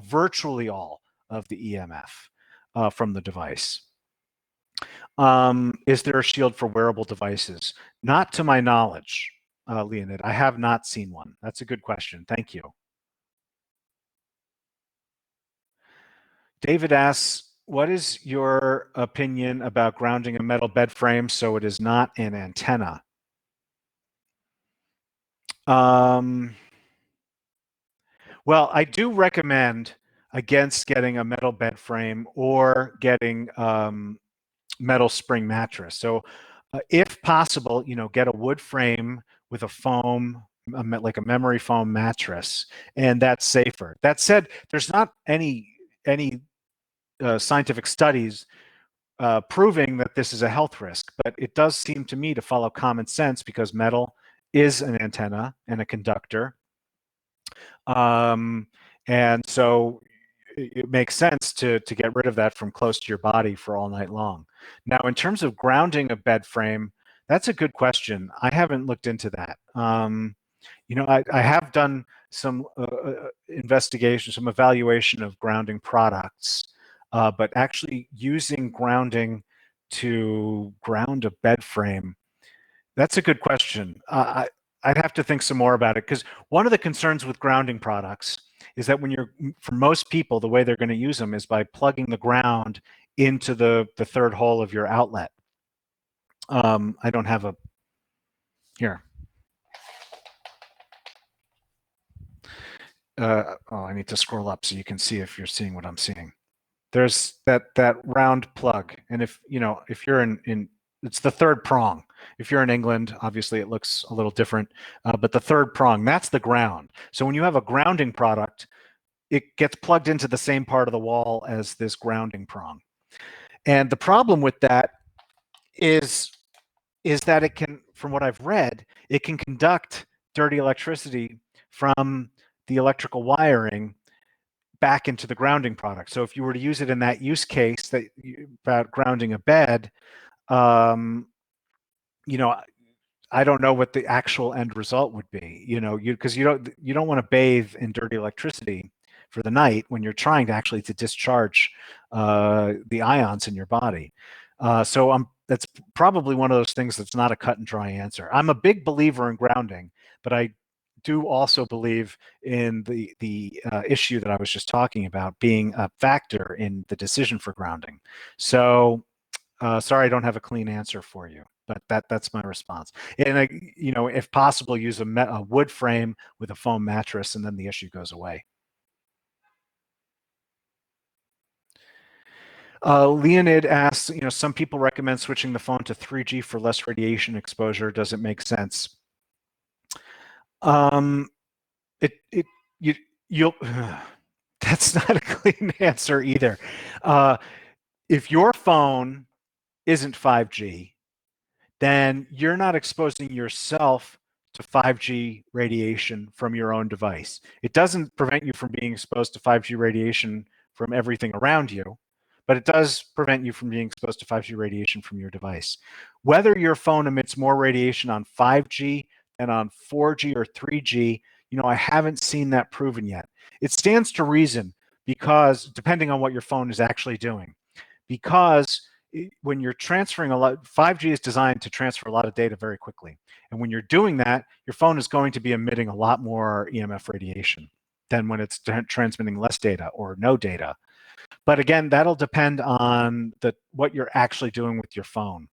S1: virtually all of the EMF from the device. Is there a shield for wearable devices? Not to my knowledge, Leonid. I have not seen one. That's a good question. Thank you. David asks, what is your opinion about grounding a metal bed frame so it is not an antenna? Well, I do recommend against getting a metal bed frame or getting metal spring mattress. So if possible, get a wood frame with a foam, like a memory foam mattress, and that's safer. That said, there's not any scientific studies proving that this is a health risk, but it does seem to me to follow common sense because metal is an antenna and a conductor. And so it makes sense to get rid of that from close to your body for all night long. Now, in terms of grounding a bed frame, that's a good question. I haven't looked into that. I have done some investigation, some evaluation of grounding products, but actually using grounding to ground a bed frame, that's a good question. I'd have to think some more about it because one of the concerns with grounding products is that for most people, the way they're going to use them is by plugging the ground into the third hole of your outlet. I don't have here. I need to scroll up so you can see if you're seeing what I'm seeing. There's that round plug, and if you're in it's the third prong. If you're in England, obviously it looks a little different, but the third prong, that's the ground. So when you have a grounding product, it gets plugged into the same part of the wall as this grounding prong. And the problem with that is that it can, from what I've read, it can conduct dirty electricity from the electrical wiring back into the grounding product. So if you were to use it in that use case about grounding a bed, I don't know what the actual end result would be, because you don't want to bathe in dirty electricity for the night when you're trying to actually discharge the ions in your body. So that's probably one of those things that's not a cut and dry answer. I'm a big believer in grounding, but I do also believe in the issue that I was just talking about being a factor in the decision for grounding. So sorry, I don't have a clean answer for you, but that's my response. And if possible, use a wood frame with a foam mattress, and then the issue goes away. Leonid asks, some people recommend switching the phone to 3G for less radiation exposure. Does it make sense? That's not a clean answer either. If your phone isn't 5G, then you're not exposing yourself to 5G radiation from your own device. It doesn't prevent you from being exposed to 5G radiation from everything around you, but it does prevent you from being exposed to 5G radiation from your device. Whether your phone emits more radiation on 5G than on 4G or 3G, I haven't seen that proven yet. It stands to reason because depending on what your phone is actually doing, because when you're transferring a lot, 5G is designed to transfer a lot of data very quickly. And when you're doing that, your phone is going to be emitting a lot more EMF radiation than when it's transmitting less data or no data. But again, that'll depend on what you're actually doing with your phone.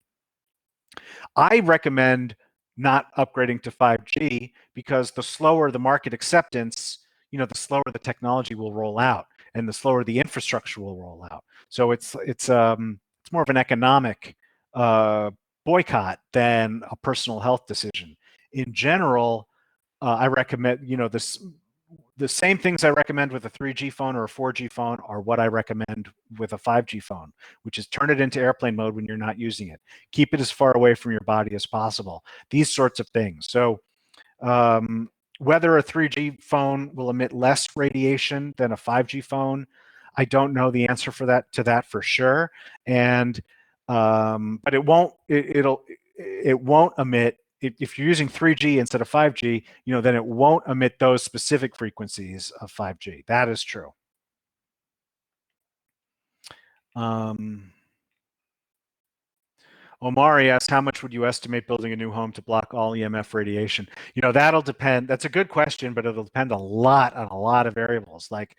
S1: I recommend not upgrading to 5G because the slower the market acceptance, the slower the technology will roll out and the slower the infrastructure will roll out. So it's more of an economic boycott than a personal health decision. In general, I recommend, the same things I recommend with a 3G phone or a 4G phone are what I recommend with a 5G phone, which is turn it into airplane mode when you're not using it. Keep it as far away from your body as possible. These sorts of things. So whether a 3G phone will emit less radiation than a 5G phone, I don't know the answer to that for sure. And but it won't. it won't emit, if you're using 3G instead of 5G, then it won't emit those specific frequencies of 5G. That is true. Omari asks, how much would you estimate building a new home to block all EMF radiation? That'll depend. That's a good question, but it'll depend a lot on a lot of variables, like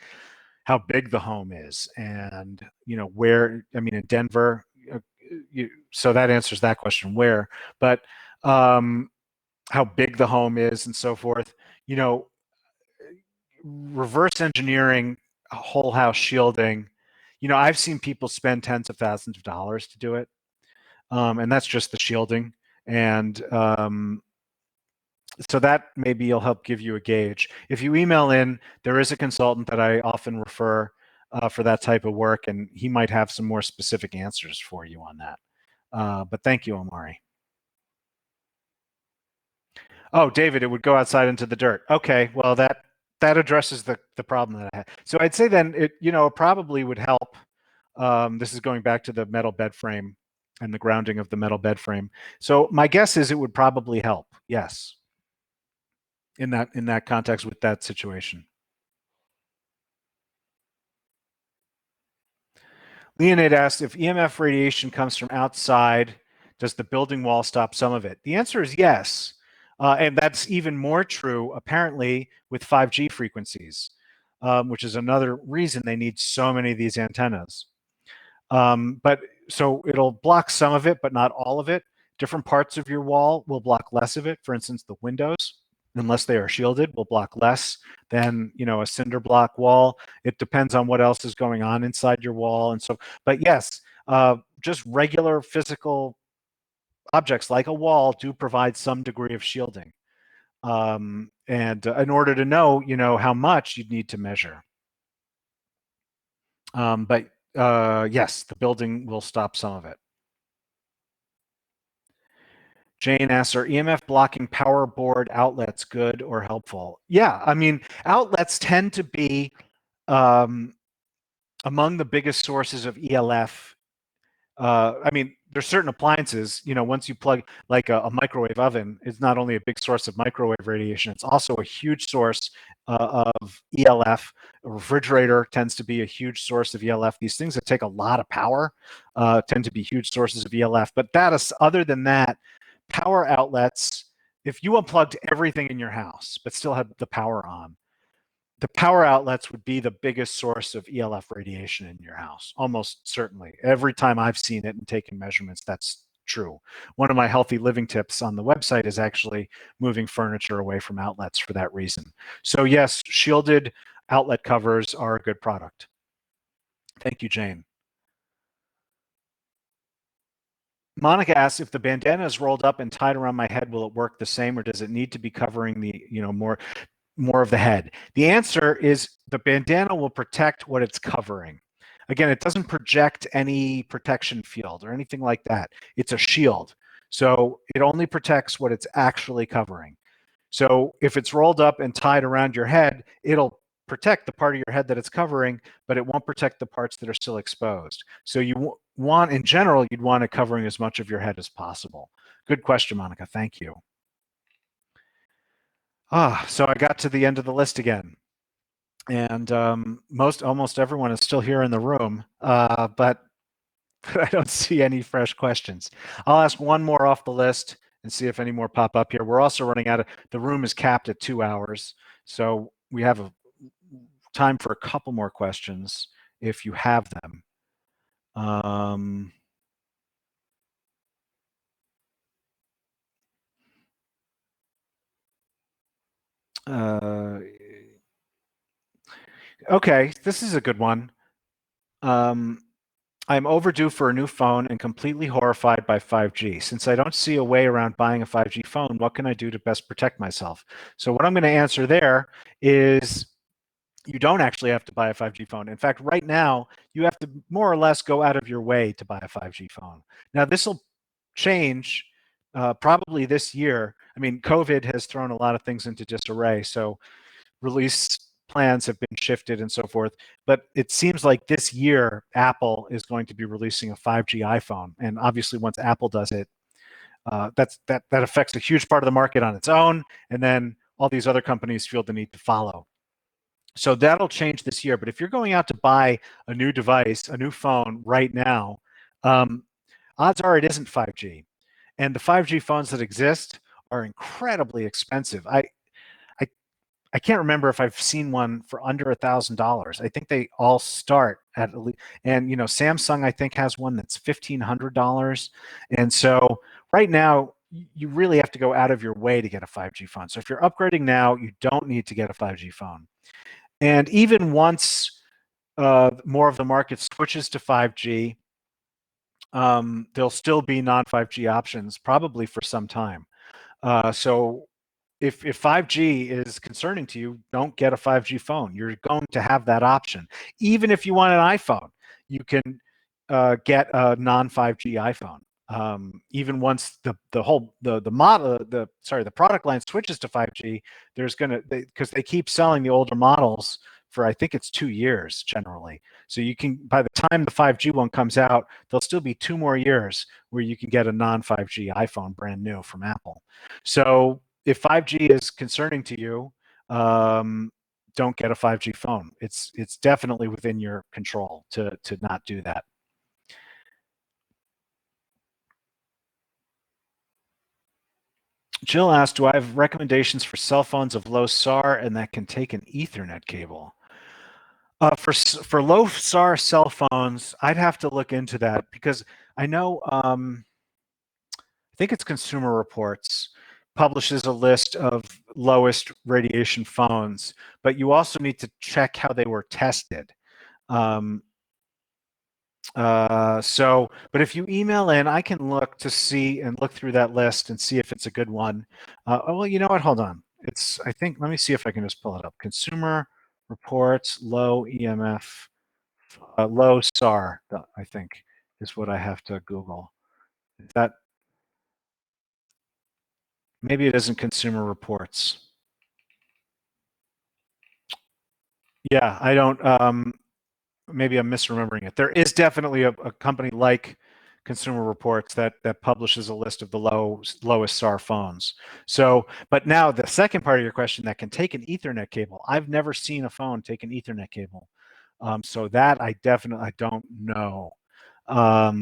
S1: how big the home is and, where, in Denver, so that answers that question, where, but how big the home is and so forth. Reverse engineering whole house shielding, I've seen people spend tens of thousands of dollars to do it. And that's just the shielding. And so that maybe will help give you a gauge. If you email in, there is a consultant that I often refer for that type of work, and he might have some more specific answers for you on that. But thank you, Omari. Oh, David, it would go outside into the dirt. Okay, well, that addresses the problem that I had. So I'd say then it probably would help. This is going back to the metal bed frame and the grounding of the metal bed frame. So my guess is it would probably help. Yes. In that context with that situation. Leonid asked, if EMF radiation comes from outside, does the building wall stop some of it? The answer is yes. And that's even more true, apparently, with 5G frequencies, which is another reason they need so many of these antennas. But so it'll block some of it, but not all of it. Different parts of your wall will block less of it. For instance, the windows, unless they are shielded, will block less than a cinder block wall. It depends on what else is going on inside your wall, and so. But yes, just regular physical objects like a wall do provide some degree of shielding. And in order to know, how much, you'd need to measure. But yes, the building will stop some of it. Jane asks, are EMF blocking power board outlets good or helpful? Yeah, outlets tend to be among the biggest sources of ELF. There's certain appliances, once you plug, like a microwave oven, is not only a big source of microwave radiation, it's also a huge source of ELF. A refrigerator tends to be a huge source of ELF. These things that take a lot of power tend to be huge sources of ELF. But other than that, power outlets, if you unplugged everything in your house but still had the power on, the power outlets would be the biggest source of ELF radiation in your house, almost certainly. Every time I've seen it and taken measurements, that's true. One of my healthy living tips on the website is actually moving furniture away from outlets for that reason. So yes, shielded outlet covers are a good product. Thank you, Jane. Monica asks, if the bandana is rolled up and tied around my head, will it work the same, or does it need to be covering the, more of the head? The answer is the bandana will protect what it's covering. Again, it doesn't project any protection field or anything like that. It's a shield. So it only protects what it's actually covering. So if it's rolled up and tied around your head, it'll protect the part of your head that it's covering, but it won't protect the parts that are still exposed. So you want, in general, you'd want it covering as much of your head as possible. Good question, Monica. Thank you. So I got to the end of the list again. And almost everyone is still here in the room, but I don't see any fresh questions. I'll ask one more off the list and see if any more pop up here. We're also running out of, the room is capped at 2 hours. So we have a time for a couple more questions if you have them. Okay, this is a good one. I'm overdue for a new phone and completely horrified by 5G. Since I don't see a way around buying a 5G phone, what can I do to best protect myself? So what I'm going to answer there is you don't actually have to buy a 5G phone. In fact, right now, you have to more or less go out of your way to buy a 5G phone. Now, this will change probably this year. COVID has thrown a lot of things into disarray. So release plans have been shifted and so forth. But it seems like this year, Apple is going to be releasing a 5G iPhone. And obviously, once Apple does it, that affects a huge part of the market on its own, and then all these other companies feel the need to follow. So that'll change this year. But if you're going out to buy a new device, a new phone right now, odds are it isn't 5G. And the 5G phones that exist are incredibly expensive. I can't remember if I've seen one for under $1,000. I think they all start at least, and Samsung I think has one that's $1,500. And so right now you really have to go out of your way to get a 5G phone. So if you're upgrading now, you don't need to get a 5G phone. And even once more of the market switches to 5G, there'll still be non-5G options probably for some time. So if 5G is concerning to you, don't get a 5G phone. You're going to have that option. Even if you want an iPhone, you can get a non-5G iPhone. Even once the product line switches to 5G, there's because they keep selling the older models for, I think it's 2 years generally. So you can, by the time the 5G one comes out, there'll still be 2 more years where you can get a non-5G iPhone brand new from Apple. So if 5G is concerning to you, don't get a 5G phone. It's definitely within your control to not do that. Jill asked, do I have recommendations for cell phones of low SAR and that can take an Ethernet cable? For low SAR cell phones, I'd have to look into that because I know, I think it's Consumer Reports publishes a list of lowest radiation phones, but you also need to check how they were tested. But if you email in, I can look to see and look through that list and see if it's a good one. Well, you know what? Hold on. I think, let me see if I can just pull it up. Consumer Reports, low EMF, low SAR, I think is what I have to Google. Is that, maybe it isn't Consumer Reports. Yeah, I don't, maybe I'm misremembering it. There is definitely a company like Consumer Reports that publishes a list of the lowest SAR phones. So, but now the second part of your question, that can take an Ethernet cable. I've never seen a phone take an Ethernet cable. So that I don't know. I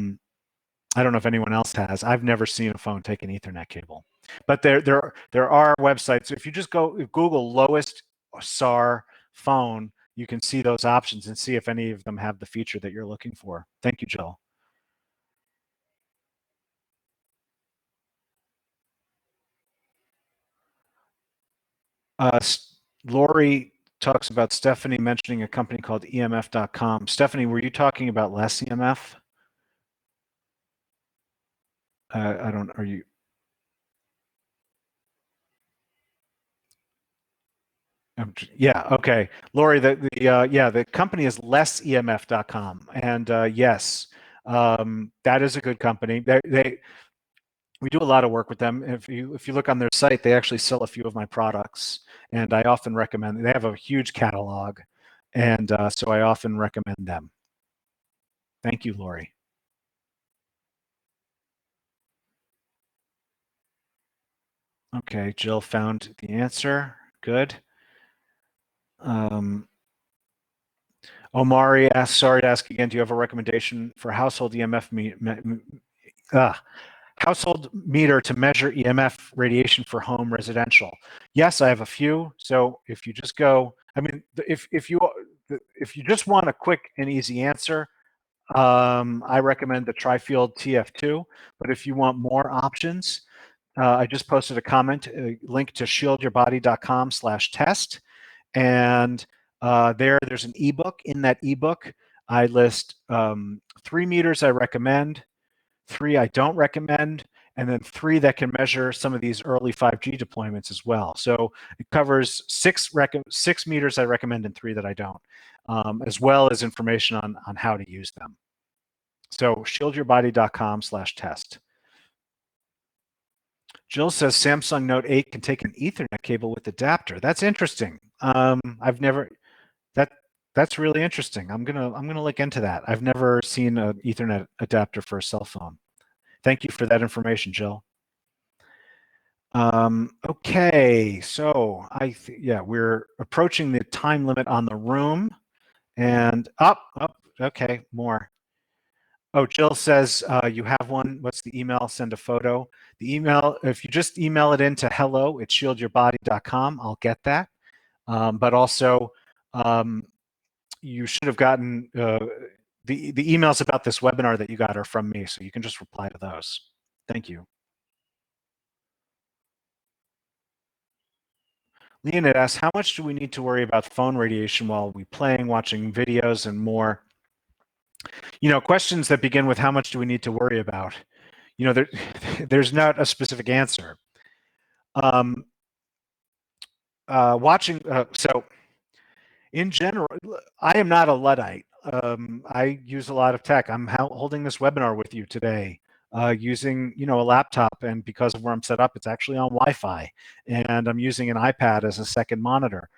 S1: don't know if anyone else has. I've never seen a phone take an Ethernet cable. But there are websites. If you just Google lowest SAR phone, you can see those options and see if any of them have the feature that you're looking for. Thank you, Jill. Lori talks about Stephanie mentioning a company called EMF.com. Stephanie, were you talking about less EMF? I don't, are you? Yeah, okay. Lori, the company is lessemf.com. And yes, that is a good company. We do a lot of work with them. If you look on their site, they actually sell a few of my products, and I often recommend. They have a huge catalog, and so I often recommend them. Thank you, Lori. Okay, Jill found the answer. Good. Omari asks, sorry to ask again, do you have a recommendation for household EMF household meter to measure EMF radiation for home residential? Yes, I have a few. So if you just go, I mean, if you just want a quick and easy answer, I recommend the Trifield TF2. But if you want more options, I just posted a comment, a link to shieldyourbody.com/test. And there's an ebook. In that ebook, I list 3 meters I recommend, 3 I don't recommend, and then 3 that can measure some of these early 5G deployments as well. So it covers 6 meters I recommend and 3 that I don't, as well as information on how to use them. So shieldyourbody.com/test. Jill says Samsung Note 8 can take an Ethernet cable with adapter. That's interesting. I've never, that's really interesting. I'm gonna look into that. I've never seen an Ethernet adapter for a cell phone. Thank you for that information, Jill. Okay, so yeah, we're approaching the time limit on the room, and up. Okay, more. Oh, Jill says you have one. What's the email? Send a photo. The email, if you just email it in to hello@shieldyourbody.com, I'll get that. But also, um, you should have gotten the emails about this webinar that you got are from me, so you can just reply to those. Thank you. Leonid asks, how much do we need to worry about phone radiation while we playing, watching videos, and more? You know, questions that begin with how much do we need to worry about? You know, there's not a specific answer. Um, so in general, I am not a Luddite. I use a lot of tech. I'm holding this webinar with you today using, you know, a laptop, and because of where I'm set up, it's actually on Wi-Fi, and I'm using an iPad as a second monitor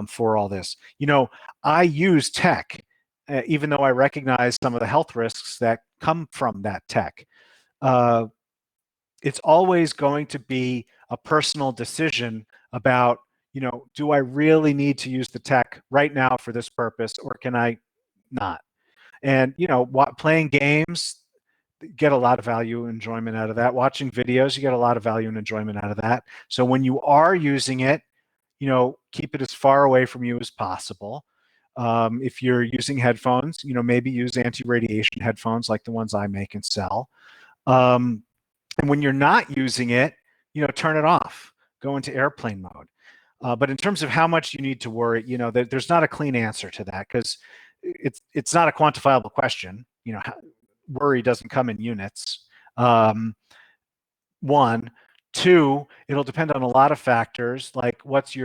S1: for all this. You know, I use tech, even though I recognize some of the health risks that come from that tech. Uh, it's always going to be a personal decision about, you know, do I really need to use the tech right now for this purpose, or can I not? And, you know, playing games, get a lot of value and enjoyment out of that. Watching videos, you get a lot of value and enjoyment out of that. So when you are using it, you know, keep it as far away from you as possible. If you're using headphones, you know, maybe use anti-radiation headphones like the ones I make and sell. And when you're not using it, you know, turn it off, go into airplane mode. But in terms of how much you need to worry, you know, there's not a clean answer to that, because it's not a quantifiable question. You know, worry doesn't come in units. One, two, it'll depend on a lot of factors, like what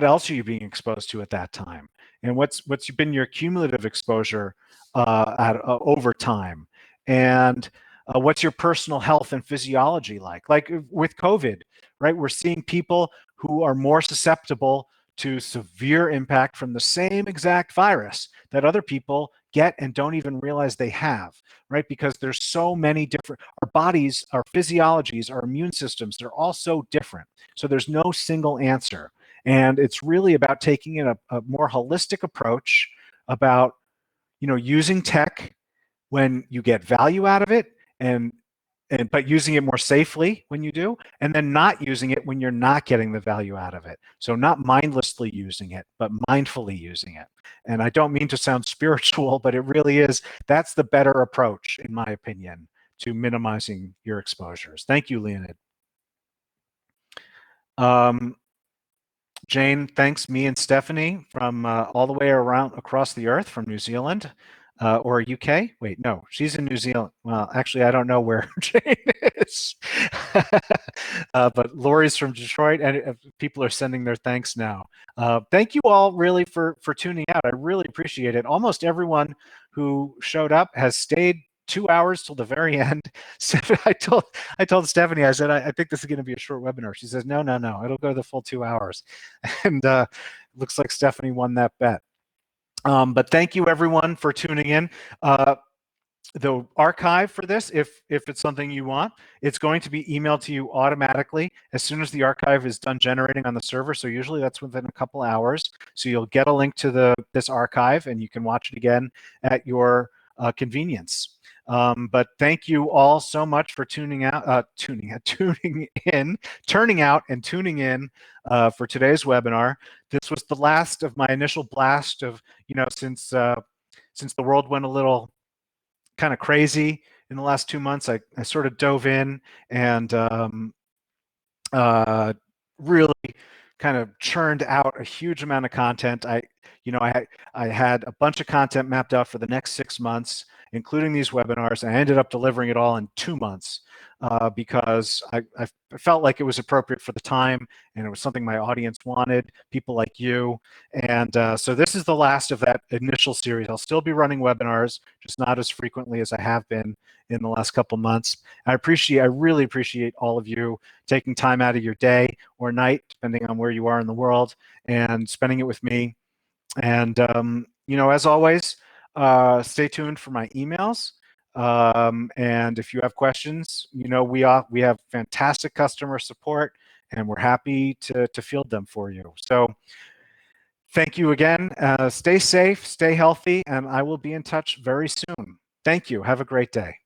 S1: else are you being exposed to at that time, and what's been your cumulative exposure over time, and what's your personal health and physiology like? Like with COVID, right? We're seeing people who are more susceptible to severe impact from the same exact virus that other people get and don't even realize they have, right? Because there's so many different, our bodies, our physiologies, our immune systems, they're all so different. So there's no single answer. And it's really about taking a more holistic approach about, you know, using tech when you get value out of it, and but using it more safely when you do, and then not using it when you're not getting the value out of it. So not mindlessly using it, but mindfully using it. And I don't mean to sound spiritual, but it really is. That's the better approach, in my opinion, to minimizing your exposures. Thank you, Leonid. Jane thanks me and Stephanie from all the way around across the earth, from New Zealand or UK. Wait, no, she's in New Zealand. Well, actually, I don't know where Jane is. But Lori's from Detroit, and people are sending their thanks now. Thank you all really for tuning out. I really appreciate it. Almost everyone who showed up has stayed 2 hours till the very end. So I told Stephanie, I said, I think this is going to be a short webinar. She says, no, it'll go the full 2 hours. And looks like Stephanie won that bet. But thank you everyone for tuning in. The archive for this, if it's something you want, it's going to be emailed to you automatically as soon as the archive is done generating on the server. So usually that's within a couple hours. So you'll get a link to this archive, and you can watch it again at your convenience. But thank you all so much for turning out and tuning in for today's webinar. This was the last of my initial blast of, you know, since the world went a little kind of crazy in the last 2 months. I sort of dove in and really kind of churned out a huge amount of content. I had a bunch of content mapped out for the next 6 months, including these webinars. I ended up delivering it all in 2 months because I felt like it was appropriate for the time, and it was something my audience wanted, people like you. And so this is the last of that initial series. I'll still be running webinars, just not as frequently as I have been in the last couple months. I really appreciate all of you taking time out of your day or night, depending on where you are in the world, and spending it with me. And you know, as always, stay tuned for my emails. And if you have questions, we have fantastic customer support, and we're happy to field them for you. So thank you again. Stay safe, stay healthy, and I will be in touch very soon. Thank you. Have a great day.